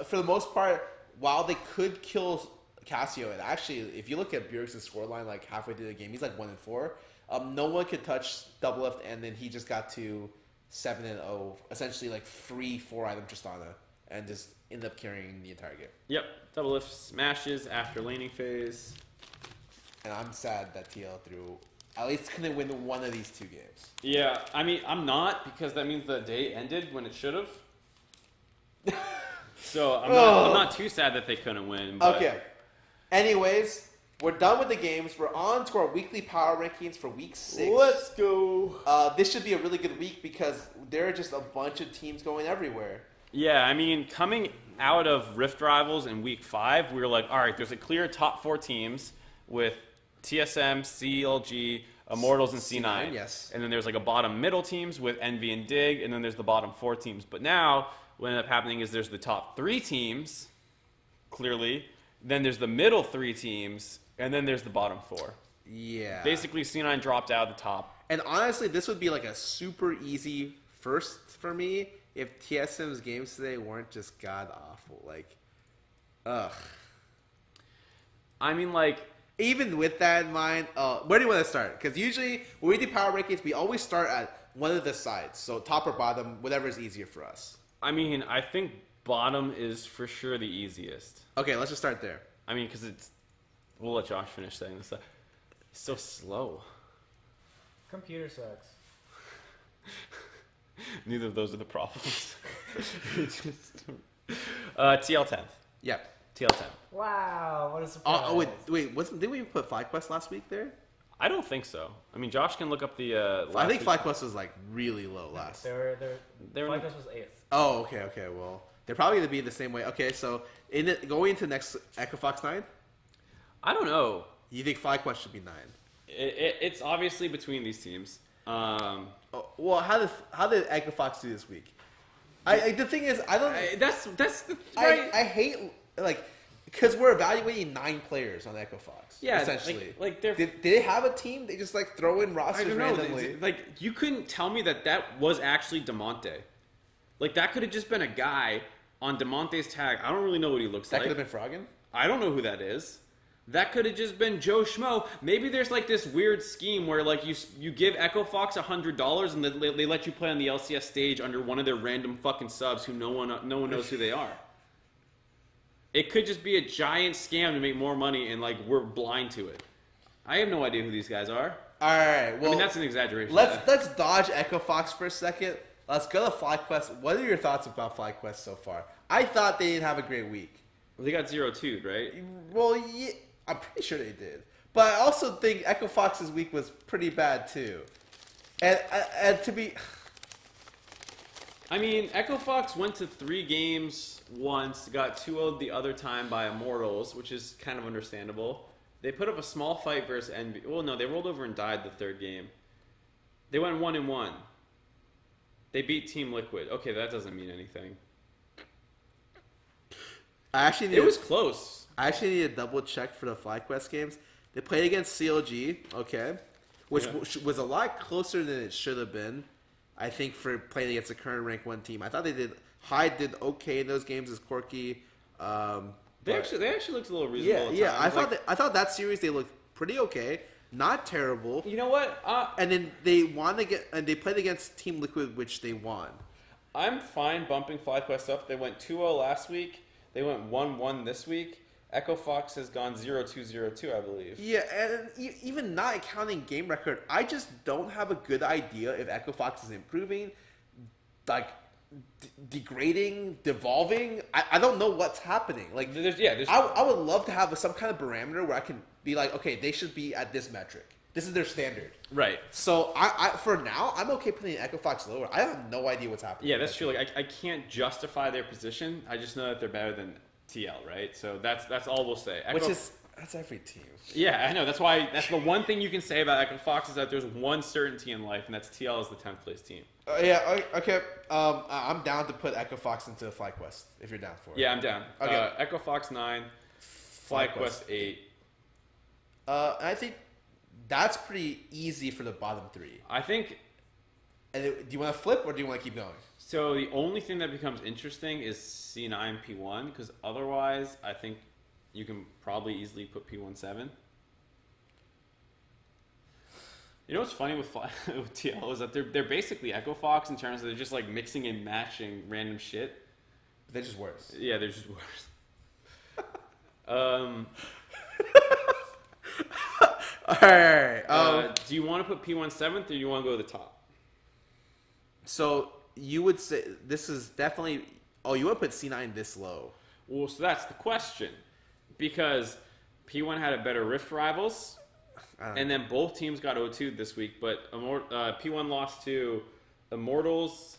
For the most part, while they could kill Cassio, and actually, if you look at Bjergsen's scoreline, like, halfway through the game, he's like 1-4. No one could touch double lift, and then he just got to 7-0, essentially, like, free 4-item Tristana, and just ended up carrying the entire game. Yep, double lift smashes after laning phase. And I'm sad that TL at least couldn't win one of these 2 games. Yeah, I mean, I'm not, because that means the day ended when it should have. So I'm not too sad that they couldn't win. But... Okay. Anyways, we're done with the games. We're on to our weekly power rankings for week 6. Let's go. This should be a really good week because there are just a bunch of teams going everywhere. Yeah, I mean, coming out of Rift Rivals in week 5, we were like, all right, there's a clear top 4 teams with TSM, CLG, Immortals, and C9. Yes. And then there's like a bottom middle teams with Envy and Dig, and then there's the bottom 4 teams. But now, what ended up happening is there's the top 3 teams, clearly. Then there's the middle 3 teams, and then there's the bottom 4. Yeah. Basically, C9 dropped out of the top. And honestly, this would be like a super easy first for me if TSM's games today weren't just god-awful. Like, ugh. I mean, like... Even with that in mind, where do you want to start? Because usually, when we do power rankings, we always start at one of the sides. So top or bottom, whatever is easier for us. I mean, I think bottom is for sure the easiest. Okay, let's just start there. I mean, because it's... We'll let Josh finish saying this. It's so slow. Computer sucks. Neither of those are the problems. TL 10th. Yeah. TL 10. Wow, what a surprise. Oh, wait, didn't we put FlyQuest last week there? I don't think so. I mean, Josh can look up the... I think FlyQuest was like really low last. They were FlyQuest was 8th. Oh, okay, well, they're probably going to be the same way. Okay, so going into next Echo Fox 9? I don't know. You think FlyQuest should be 9? It's obviously between these teams. Well, how did Echo Fox do this week? The thing is, I don't... That's the... Right. I hate... Like, because we're evaluating 9 players on Echo Fox. Yeah, essentially. like they're... Did they have a team? They just like throw in rosters I don't know. randomly. Like, you couldn't tell me that was actually DeMonte. Like, that could have just been a guy on DeMonte's tag. I don't really know what he looks like. That could have been Froggen. I don't know who that is. That could have just been Joe Schmo. Maybe there's like this weird scheme where like you give Echo Fox $100 and they let you play on the LCS stage under one of their random fucking subs who no one knows who they are. It could just be a giant scam to make more money and like we're blind to it. I have no idea who these guys are. All right, well, I mean that's an exaggeration. Let's dodge Echo Fox for a second. Let's go to FlyQuest. What are your thoughts about FlyQuest so far? I thought they didn't have a great week. Well, they got 0-2'd, right? Well, yeah, I'm pretty sure they did. But I also think Echo Fox's week was pretty bad too. And to be, I mean, Echo Fox went to 3 games once, got 2-0'd the other time by Immortals, which is kind of understandable. They put up a small fight versus NB. Well, no, they rolled over and died the 3rd game. They went 1-1. They beat Team Liquid. Okay, that doesn't mean anything. It was close. I actually need a double check for the FlyQuest games. They played against CLG, okay, which was a lot closer than it should have been. I think for playing against the current rank 1 team, I thought Hyde did okay in those games as Corky. They actually looked a little reasonable. Yeah. I thought that series they looked pretty okay, not terrible. You know what? And then they played against Team Liquid, which they won. I'm fine bumping FlyQuest up. They went 2-0 last week. They went 1-1 this week. Echo Fox has gone 0-2-0-2, I believe. Yeah, and even not counting game record, I just don't have a good idea if Echo Fox is improving, like degrading, devolving. I don't know what's happening. Like, I would love to have some kind of parameter where I can be like, okay, they should be at this metric. This is their standard. Right. So I for now, I'm okay putting Echo Fox lower. I have no idea what's happening. Yeah, that's true. Like I can't justify their position. I just know that they're better than TL, right? So that's all we'll say. That's every team. Yeah, I know. That's why. That's the one thing you can say about Echo Fox is that there's one certainty in life, and that's TL is the 10th place team. Yeah. Okay. I'm down to put Echo Fox into FlyQuest if you're down for it. Yeah, I'm down. Okay. Echo Fox 9, FlyQuest 8. I think that's pretty easy for the bottom 3. I think. And do you want to flip or do you want to keep going? So the only thing that becomes interesting is C9 P1 because otherwise I think you can probably easily put P1 7. You know what's funny with TL is that they're basically Echo Fox in terms of they're just like mixing and matching random shit. They're just worse. Yeah, they're just worse. All right. Do you want to put P1 7th or do you want to go to the top? So you would say this is definitely. Oh, you want to put C9 this low? Well, so that's the question, because P1 had a better Rift Rivals, and then both teams got 0-2 this week. But P1 lost to Immortals,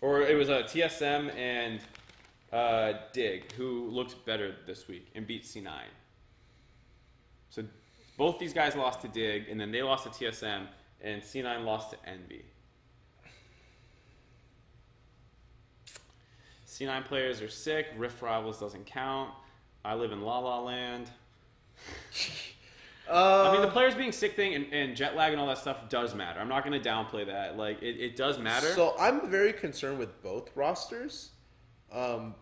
or it was TSM and Dig, who looked better this week and beat C9. So both these guys lost to Dig, and then they lost to TSM, and C9 lost to Envy. C9 players are sick. Rift Rivals doesn't count. I live in La La Land. I mean, the players being sick thing and jet lag and all that stuff does matter. I'm not going to downplay that. Like, it does matter. So I'm very concerned with both rosters.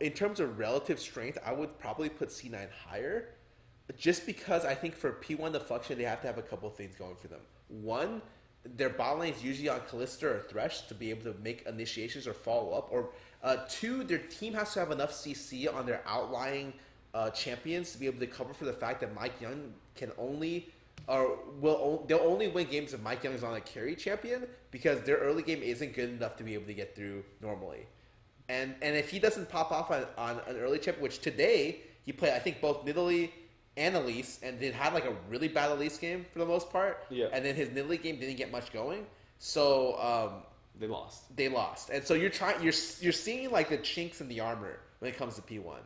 In terms of relative strength, I would probably put C9 higher. Just because I think for P1 to function, they have to have a couple of things going for them. One, their bot lane is usually on Kalista or Thresh to be able to make initiations or follow up. Or 2, their team has to have enough CC on their outlying champions to be able to cover for the fact that Mike Young can only they'll only win games if Mike Young is on a carry champion because their early game isn't good enough to be able to get through normally. And if he doesn't pop off on an early champion, which today he played, I think both Nidalee and Elise, and then had like a really bad Elise game for the most part. Yeah. And then his Nidalee game didn't get much going, so they lost. They lost, and so you're seeing like the chinks in the armor when it comes to P1.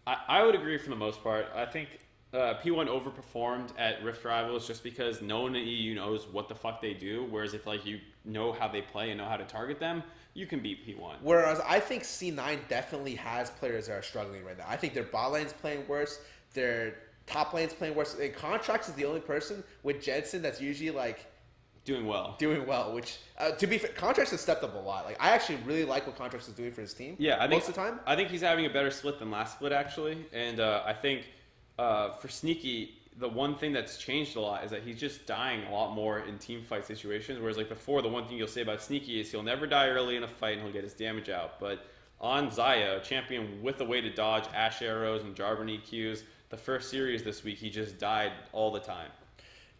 I would agree for the most part. I think P1 overperformed at Rift Rivals just because no one in EU knows what the fuck they do. Whereas if like you know how they play and know how to target them, you can beat P1. Whereas I think C9 definitely has players that are struggling right now. I think their bot lane's playing worse. Their top lane's playing worse. And Contracts is the only person with Jensen that's usually like doing well. Which to be fair, Contracts has stepped up a lot. Like I actually really like what Contracts is doing for his team. Yeah, most of the time. I think he's having a better split than last split actually, and I think for Sneaky, the one thing that's changed a lot is that he's just dying a lot more in team fight situations. Whereas like before, the one thing you'll say about Sneaky is he'll never die early in a fight and he'll get his damage out. But on Xayah, a champion with a way to dodge Ash arrows and Jarvan EQs, the first series this week, he just died all the time.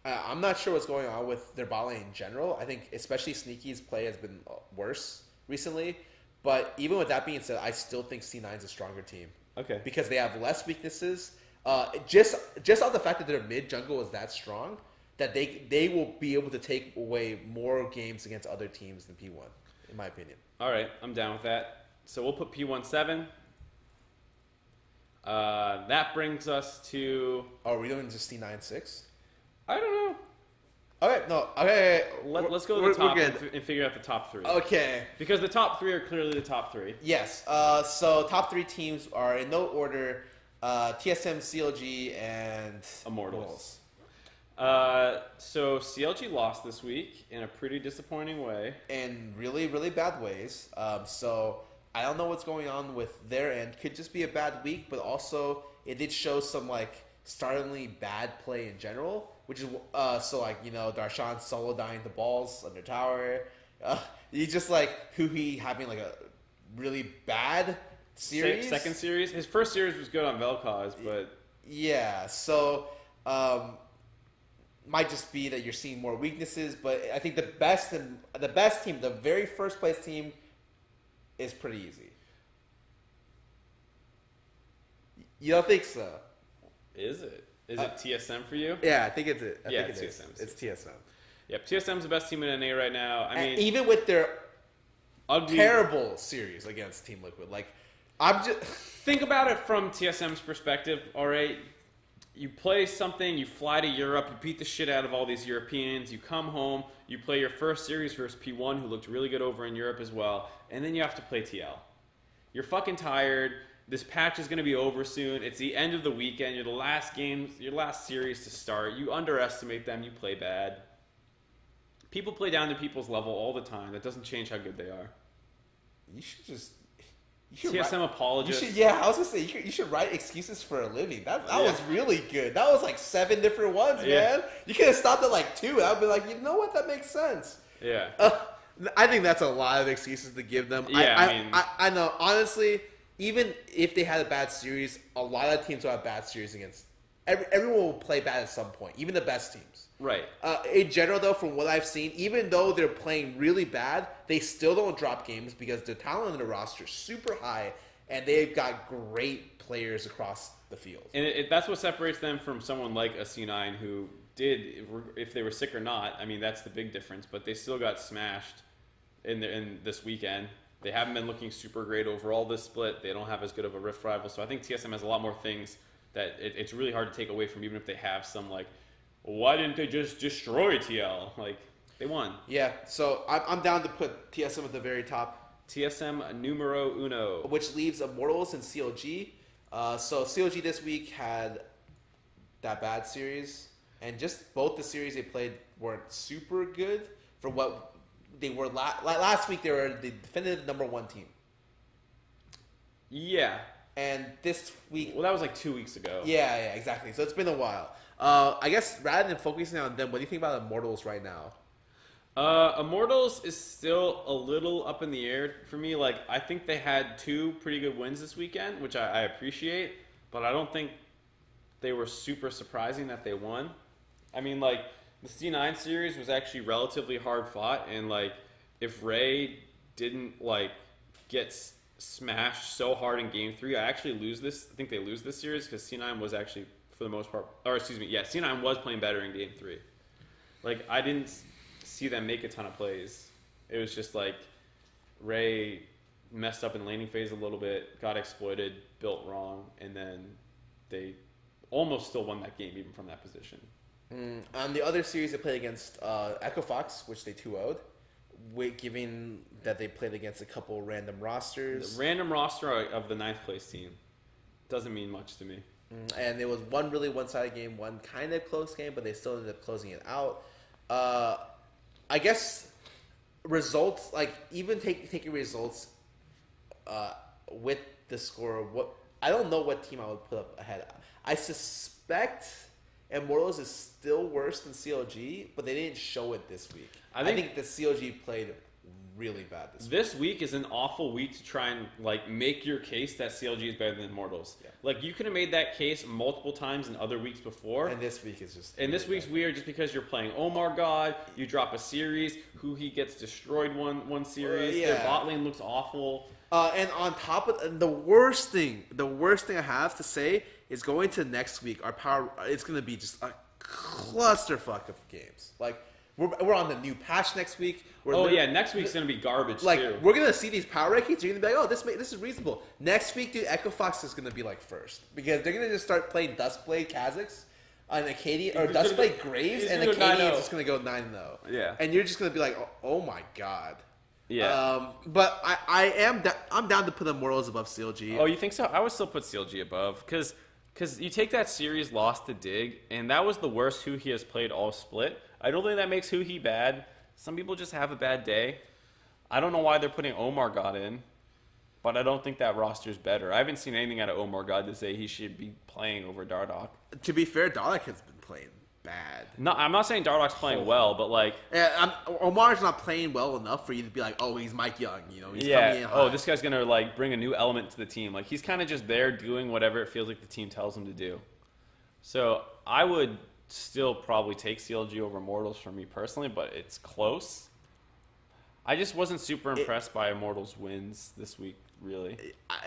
I'm not sure what's going on with their bot lane in general. I think especially Sneaky's play has been worse recently. But even with that being said, I still think C9's a stronger team. Okay. Because they have less weaknesses. Just off the fact that their mid jungle is that strong, that they will be able to take away more games against other teams than P1, in my opinion. All right, I'm down with that. So we'll put P1 7. That brings us to... Oh, are we doing just C9 6? I don't know. Okay, no. Okay. Let's go to the top and figure out the top 3. Okay. Because the top 3 are clearly the top 3. Yes. So top 3 teams are in no order: TSM, CLG, and Immortals. So CLG lost this week in a pretty disappointing way. In really, really bad ways. So I don't know what's going on with their end. Could just be a bad week, but also it did show some like startlingly bad play in general. Which is so like, you know, Darshan solo dying the balls under tower. He's just like Huhi having like a really bad series. Second series, his first series was good on Vel'Koz, but yeah. So might just be that you're seeing more weaknesses, but I think the best team, the very first place team, is pretty easy. You don't think so? Is it? Is it TSM for you? Yeah, I think it's it. Yeah, think it's TSM. It's TSM. Yep, TSM's the best team in NA right now. I mean, even with their ugly, terrible series against Team Liquid, like I'm just think about it from TSM's perspective. All right, you play something, you fly to Europe, you beat the shit out of all these Europeans, you come home, you play your first series versus P1, who looked really good over in Europe as well, and then you have to play TL. You're fucking tired. This patch is going to be over soon. It's the end of the weekend. You're the last game, your last series to start. You underestimate them. You play bad. People play down to people's level all the time. That doesn't change how good they are. You should just... TSM apologists. Yeah, I was going to say, you should write excuses for a living. That was really good. That was like 7 different ones, man. You could have stopped at like 2. I would be like, you know what? That makes sense. Yeah. I think that's a lot of excuses to give them. Yeah, I know. Honestly... Even if they had a bad series, a lot of teams will have bad series against... Everyone will play bad at some point, even the best teams. Right. In general, though, from what I've seen, even though they're playing really bad, they still don't drop games because the talent in the roster is super high, and they've got great players across the field. And that's what separates them from someone like a C9 who did, if they were sick or not, I mean, that's the big difference, but they still got smashed in this weekend. They haven't been looking super great overall this split. They don't have as good of a Rift rival. So I think TSM has a lot more things that it's really hard to take away from, even if they have some, like, why didn't they just destroy TL? Like, they won. Yeah, so I'm down to put TSM at the very top. TSM numero uno. Which leaves Immortals and CLG. So CLG this week had that bad series. And just both the series they played weren't super good for what... They were last week. They were the definitive #1 team. Yeah. And this week, well, that was like 2 weeks ago. Yeah, exactly. So it's been a while. I guess rather than focusing on them, what do you think about Immortals right now? Immortals is still a little up in the air for me. Like, I think they had 2 pretty good wins this weekend, which I appreciate, but I don't think they were super surprising that they won. I mean, like, the C9 series was actually relatively hard fought, and like if Ray didn't like get smashed so hard in Game 3, I actually lose this. I think they lose this series because C9 was actually for the most part, or excuse me, yeah, C9 was playing better in Game 3. Like I didn't see them make a ton of plays. It was just like Ray messed up in laning phase a little bit, got exploited, built wrong, and then they almost still won that game even from that position. On the other series, they played against Echo Fox, which they 2-0'd, given that they played against a couple random rosters. The random roster of the 9th place team doesn't mean much to me. And it was one really one-sided game, one kind of close game, but they still ended up closing it out. I guess results, like even taking results with the score, I don't know what team I would put up ahead. I suspect suspect Immortals is still worse than CLG, but they didn't show it this week. I think the CLG played really bad this week is an awful week to try and like make your case that CLG is better than Immortals. Yeah. Like you could have made that case multiple times in other weeks before. And this week is just. And really this week's weird just because you're playing God. You drop a series. He gets destroyed one series. Their bot lane looks awful. And on top of the worst thing I have to say is going to next week. It's going to be just a clusterfuck of games. Like. We're on the new patch next week. Next week's going to be garbage, too. We're going to see these power rankings. You're going to be like, this is reasonable. Next week, dude, Echo Fox is going to be, like, first. Because they're going to just start playing Duskblade Kha'Zix and Acadia, or Duskblade Graves, and Acadia is just going to go 9-0. Yeah. And you're just going to be like, oh my god. Yeah. But I'm down to put Immortals above CLG. Oh, you think so? I would still put CLG above. Because you take that series loss to Dig, and that was the worst he has played all split. I don't think that makes he bad. Some people just have a bad day. I don't know why they're putting God in, but I don't think that roster's better. I haven't seen anything out of God to say he should be playing over Dardoch. To be fair, Dardoch has been playing bad. No, I'm not saying Dardoch's playing well, but like... Omar's not playing well enough for you to be like, oh, he's Mike Young. You know, he's coming in high. Oh, this guy's going to like bring a new element to the team. Like he's kind of just there doing whatever it feels like the team tells him to do. So I would... still probably take CLG over Immortals for me personally, but it's close. I just wasn't super impressed by Immortals' wins this week, really.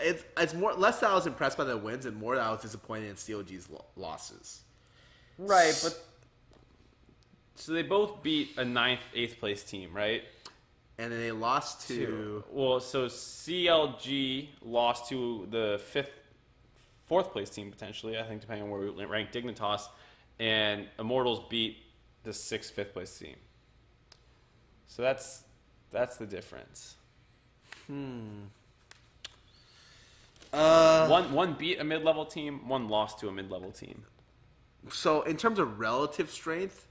It's less that I was impressed by the wins and more that I was disappointed in CLG's losses. Right, but so they both beat a 9th, 8th place team, right? And then they lost to... Well, so CLG lost to the 4th place team, potentially, I think, depending on where we rank Dignitas. And Immortals beat the 6th, 5th place team. So that's the difference. One beat a mid-level team, one lost to a mid-level team. So in terms of relative strength,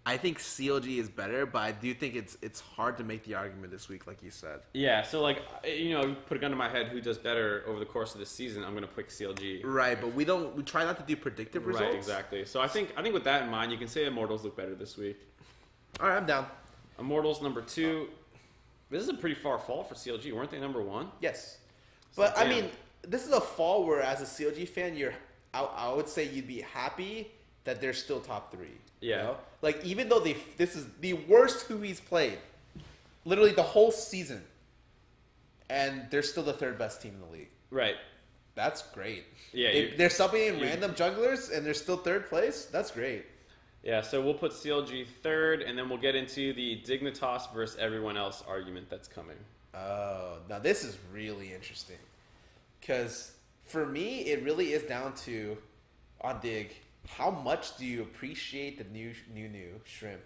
I think CLG is better, but I do think it's hard to make the argument this week, like you said. Yeah, so like you put a gun to my head, who does better over the course of the season? I'm gonna pick CLG. Right, but we try not to do predictive results. Right, exactly. So I think with that in mind, you can say Immortals look better this week. All right, I'm down. Immortals number 2. This is a pretty far fall for CLG, weren't they number 1? Yes, but I mean, this is a fall where, as a CLG fan, I would say you'd be happy that they're still top 3. Yeah. You know? Like, even though this is the worst he's played, literally the whole season, and they're still the 3rd best team in the league. Right. That's great. Yeah. They're subbing in random junglers, and they're still 3rd place. That's great. Yeah, so we'll put CLG 3rd, and then we'll get into the Dignitas versus everyone else argument that's coming. Oh, now this is really interesting. Because for me, it really is down to, on Dig, how much do you appreciate the new shrimp?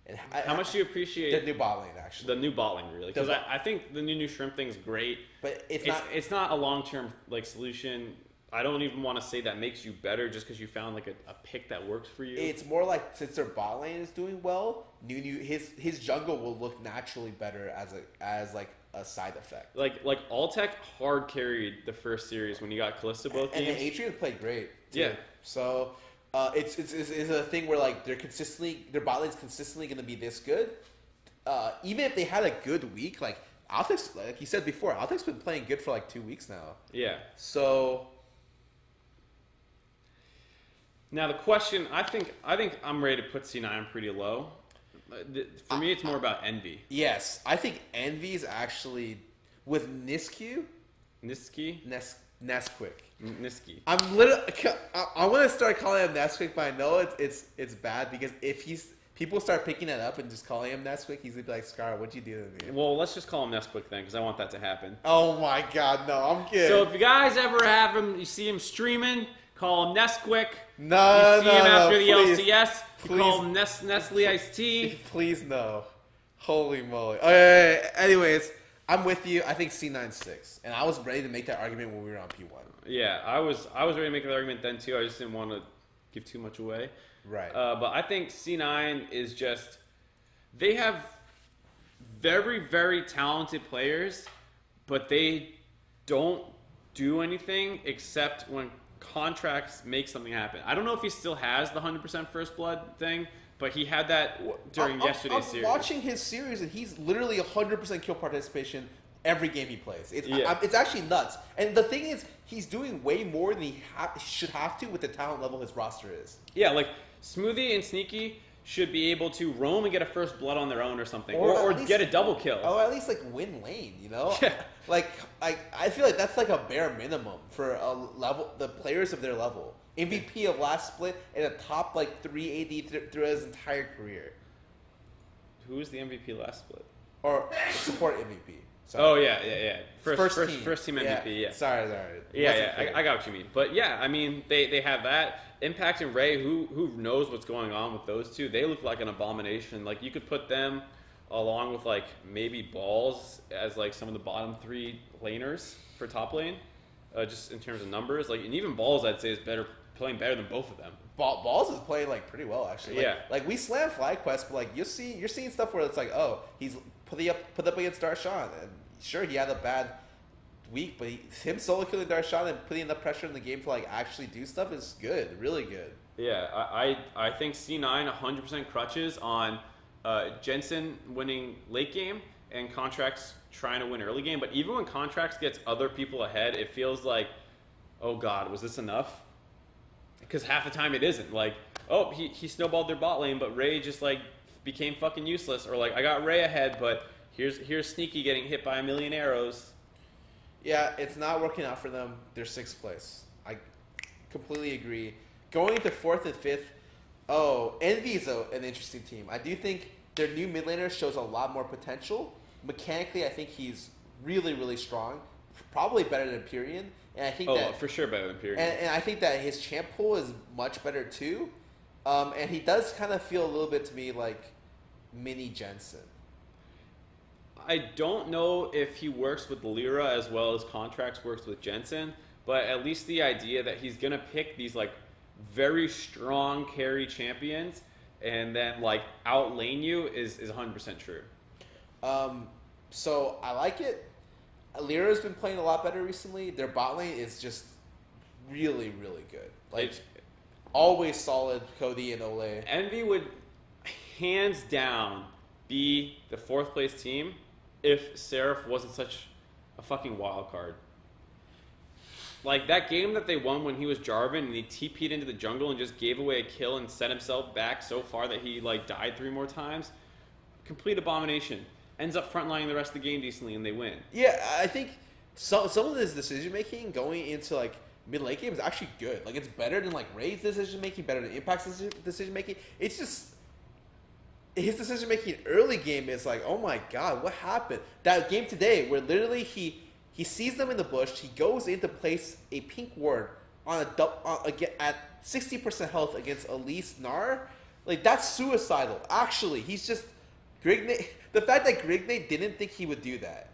And how much do you appreciate the new bot lane, actually? The new bot lane, really. Because I think the new shrimp thing is great. But it's not a long-term like solution. I don't even want to say that makes you better just because you found like a pick that works for you. It's more like, since their bot lane is doing well, his jungle will look naturally better as a side effect. Like Altec hard carried the first series when you got Kalista both games. And Atrium played great too. Yeah. So it's a thing where like their bot lane's consistently going to be this good. Even if they had a good week, like Altec's, like you said before, Altec's been playing good for like 2 weeks now. Yeah. So now the question, I think I'm ready to put C9 pretty low. For me, it's more about Envy. Yes, I think Envy is actually with Nesquik. I'm literally. I want to start calling him Nesquik, but I know it's bad because if people start picking it up and just calling him Nesquik, he's gonna be like, Scarra, what'd you do to me? Well, let's just call him Nesquik then, because I want that to happen. Oh my god, no, I'm kidding. So if you guys ever have him, you see him streaming, call him Nesquik. No, you see him after the please, LCS, you please. call him Nestle Iced Tea. Please no. Holy moly. Okay, anyways, I'm with you. I think C9's 6. And I was ready to make that argument when we were on P1. Yeah, I was ready to make that argument then too. I just didn't want to give too much away. Right. But I think C9 is just, they have very, very talented players, but they don't do anything except when Contracts make something happen. I don't know if he still has the 100% first blood thing, but he had that during yesterday's series. I'm watching his series, and he's literally 100% kill participation every game he plays. It's actually nuts. And the thing is, he's doing way more than he should have to with the talent level his roster is. Yeah, like Smoothie and Sneaky should be able to roam and get a first blood on their own or something, or get a double kill, or at least like win lane. You know, yeah. Like I feel like that's like a bare minimum for the players of their level. MVP of last split and a top like 3 AD through his entire career. Who was the MVP last split? Or support MVP. Sorry. Oh yeah. First team MVP. Yeah. Sorry. Yeah. I got what you mean. But yeah, I mean they have that. Impact and Ray, who knows what's going on with those two? They look like an abomination. Like you could put them along with like maybe Balls as like some of the bottom 3 laners for top lane, just in terms of numbers. Like and even Balls I'd say is playing better than both of them. Balls is playing like pretty well actually. Like, yeah. Like we slam FlyQuest, but like you're seeing stuff where it's like, oh, he's put up against Darshan, and sure he had a bad week, but him solo killing Darshan and putting enough pressure in the game to like actually do stuff is good, really good. Yeah, I think C9 100% crutches on Jensen winning late game and Contracts trying to win early game. But even when Contracts gets other people ahead, it feels like, oh god, was this enough? Because half the time it isn't. Like, oh, he snowballed their bot lane, but Ray just like became fucking useless. Or like, I got Ray ahead, but here's Sneaky getting hit by a million arrows. Yeah, it's not working out for them. They're 6th place. I completely agree. Going into 4th and 5th, Envy is an interesting team. I do think their new mid laner shows a lot more potential. Mechanically, I think he's really, really strong. Probably better than Pyrian. And I think for sure better than Pyrian. And I think that his champ pool is much better too. And he does kind of feel a little bit to me like mini Jensen. I don't know if he works with Lyra as well as Contracts works with Jensen, but at least the idea that he's going to pick these like very strong carry champions and then like outlane you is 100% true. So I like it. Lyra's been playing a lot better recently. Their bot lane is just really, really good. Like always solid, Cody and Ole. Envy would hands down be the 4th place team if Seraph wasn't such a fucking wild card. Like that game that they won when he was Jarvan and he TP'd into the jungle and just gave away a kill and set himself back so far that he like died 3 more times. Complete abomination. Ends up frontlining the rest of the game decently and they win. Yeah, I think some of his decision making going into like mid late game is actually good. Like it's better than like Ray's decision making, better than Impact's decision making. It's just his decision making early game is like, oh my god, what happened? That game today where literally he sees them in the bush, he goes in to place a pink ward on at 60% health against Elise Gnar. Like that's suicidal. Actually, he's just the fact that Grignate didn't think he would do that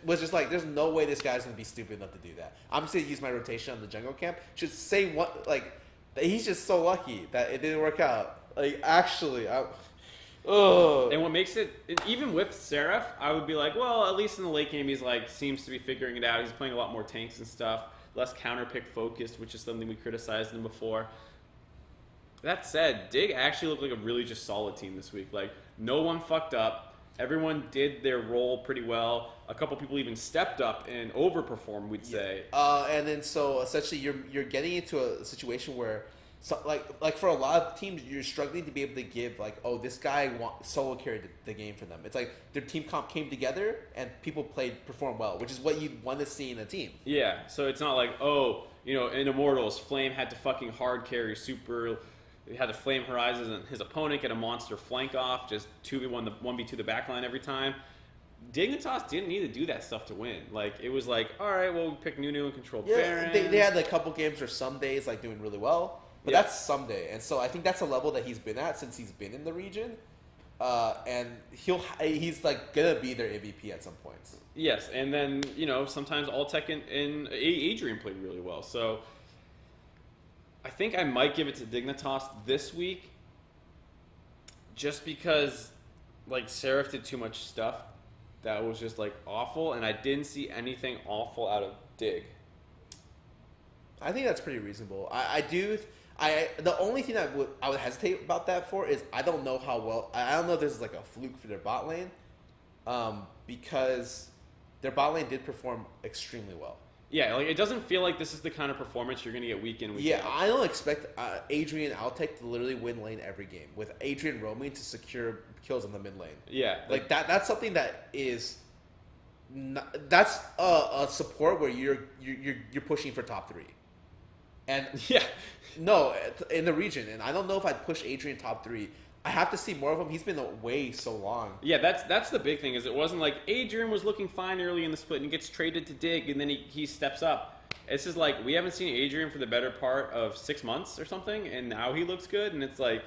was just like, there's no way this guy's gonna be stupid enough to do that. I'm just gonna use my rotation on the jungle camp. Should say what like that he's just so lucky that it didn't work out. Like actually, and what makes it, even with Seraph, I would be like, well, at least in the late game, he's like seems to be figuring it out. He's playing a lot more tanks and stuff, less counter pick focused, which is something we criticized him before. That said, Dig actually looked like a really just solid team this week. Like no one fucked up. Everyone did their role pretty well. A couple people even stepped up and overperformed, we'd say. And then so essentially you're getting into a situation where like for a lot of teams you're struggling to be able to give like, oh, this guy solo carried the game for them. It's like their team comp came together and people performed well, which is what you want to see in a team. Yeah, so it's not like, oh, you know, in Immortals, Flame had to fucking hard carry super. He had to Flame Horizons and his opponent get a monster flank off, just 2v1 the 1v2 the backline every time. Dignitas didn't need to do that stuff to win. Like it was like, all right, well, we pick Nunu and control Baron. They had a couple games where some days like doing really well, but that's someday. And so I think that's a level that he's been at since he's been in the region. And he's like gonna be their MVP at some points. Yes, and then sometimes Alltech and Adrian played really well. So I think I might give it to Dignitas this week, just because like Seraph did too much stuff that was just like awful, and I didn't see anything awful out of Dig. I think that's pretty reasonable. The only thing I would hesitate about that for is I don't know how well. I don't know if this is like a fluke for their bot lane, because their bot lane did perform extremely well. Yeah, like it doesn't feel like this is the kind of performance you're going to get week in, week out. Yeah, I don't expect Adrian Altec to literally win lane every game with Adrian roaming to secure kills in the mid lane. Yeah, like that. That's something that is. That's a support where you're pushing for top 3, and yeah, no, in the region. And I don't know if I'd push Adrian top 3. I have to see more of him. He's been away so long. Yeah, that's the big thing. Is it wasn't like Adrian was looking fine early in the split and he gets traded to Dig and then he steps up. It's just like we haven't seen Adrian for the better part of 6 months or something, and now he looks good, and it's like,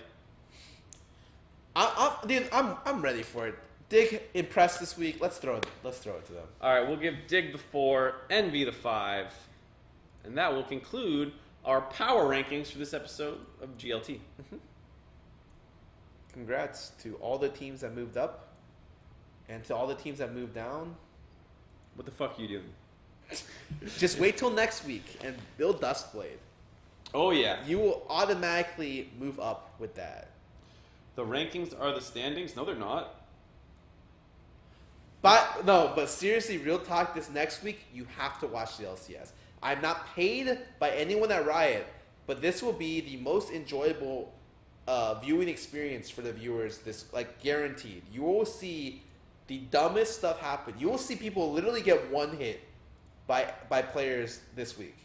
I'm ready for it. Dig impressed this week. Let's throw it to them. All right, we'll give Dig the 4, Envy the 5, and that will conclude our power rankings for this episode of GLT. Mm-hmm. Congrats to all the teams that moved up, and to all the teams that moved down. What the fuck are you doing? Just wait till next week and build Duskblade. Oh yeah, You will automatically move up with that. the rankings are the standings. No, they're not. But seriously, real talk, this next week, you have to watch the LCS. I'm not paid by anyone at Riot, but this will be the most enjoyable viewing experience for the viewers. This, like, guaranteed. You will see the dumbest stuff happen. You will see people literally get one hit by players this week.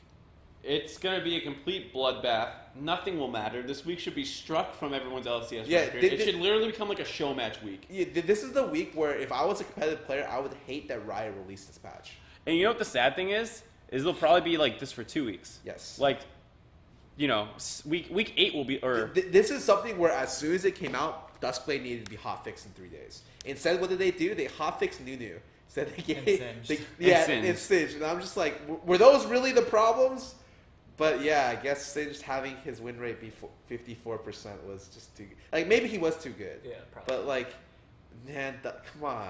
It's going to be a complete bloodbath. Nothing will matter. This week should be struck from everyone's LCS Yeah, record. It should literally become like a show match week. Yeah, this is the week where if I was a competitive player, I would hate that Riot released this patch. And you know what the sad thing is? It'll probably be like this for 2 weeks. Yes. Like, you know, week 8 will be... or This is something where as soon as it came out, Duskblade needed to be hotfixed in 3 days. Instead, what did they do? They hotfixed Nunu. Said they gave... It's Singed. And I'm just like, were those really the problems? But yeah, I guess Singed having his win rate be 54% was just too good. Like, maybe he was too good. Yeah, probably. But like, man, come on.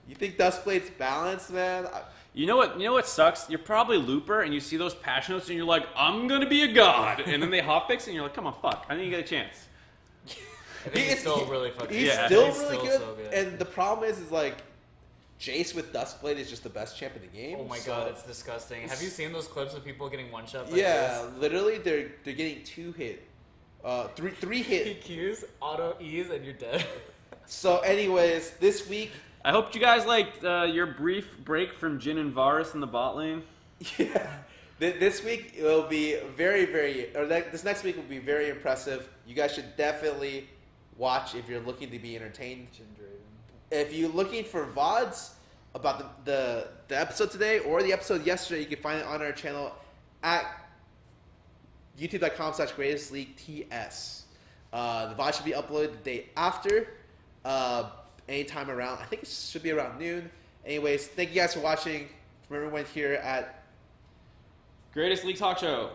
You think Duskblade's balanced, man? You know what sucks? You're probably Looper, and you see those patch notes, and you're like, I'm going to be a god. And then they hotfix, and you're like, come on, fuck. I didn't get a chance. I think he's still really fucking He's Yeah. still He's really still good. so good. And the problem is like, Jace with Duskblade is just the best champ in the game. Oh my god, it's disgusting. Have you seen those clips of people getting one shot? Yeah, literally, they're getting 2 hit, three hit. PQs, auto E's, and you're dead. So, anyways, this week, I hope you guys liked your brief break from Jhin and Varus in the bot lane. yeah, this week it will be this next week will be very impressive. You guys should definitely watch if you're looking to be entertained. If you're looking for VODs about the episode today or the episode yesterday, you can find it on our channel at youtube.com/Greatest League TS. The VOD should be uploaded the day after, anytime around, I think it should be around noon. Anyways, thank you guys for watching. From everyone here at Greatest League Talkshow.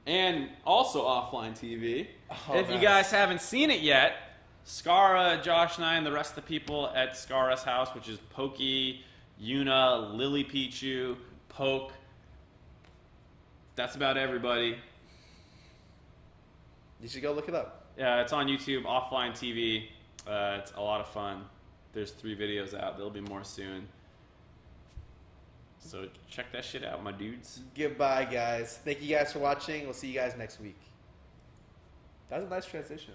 And also offline TV. Oh, if you nice. guys haven't seen it yet, Scarra, Josh, and I, and the rest of the people at Scarra's house, which is Pokey, Yuna, Lily Pichu, Poke. That's about everybody. You should go look it up. Yeah, it's on YouTube, offline TV. It's a lot of fun. There's 3 videos out. There'll be more soon. So check that shit out, my dudes. Goodbye, guys. Thank you guys for watching. We'll see you guys next week. That was a nice transition.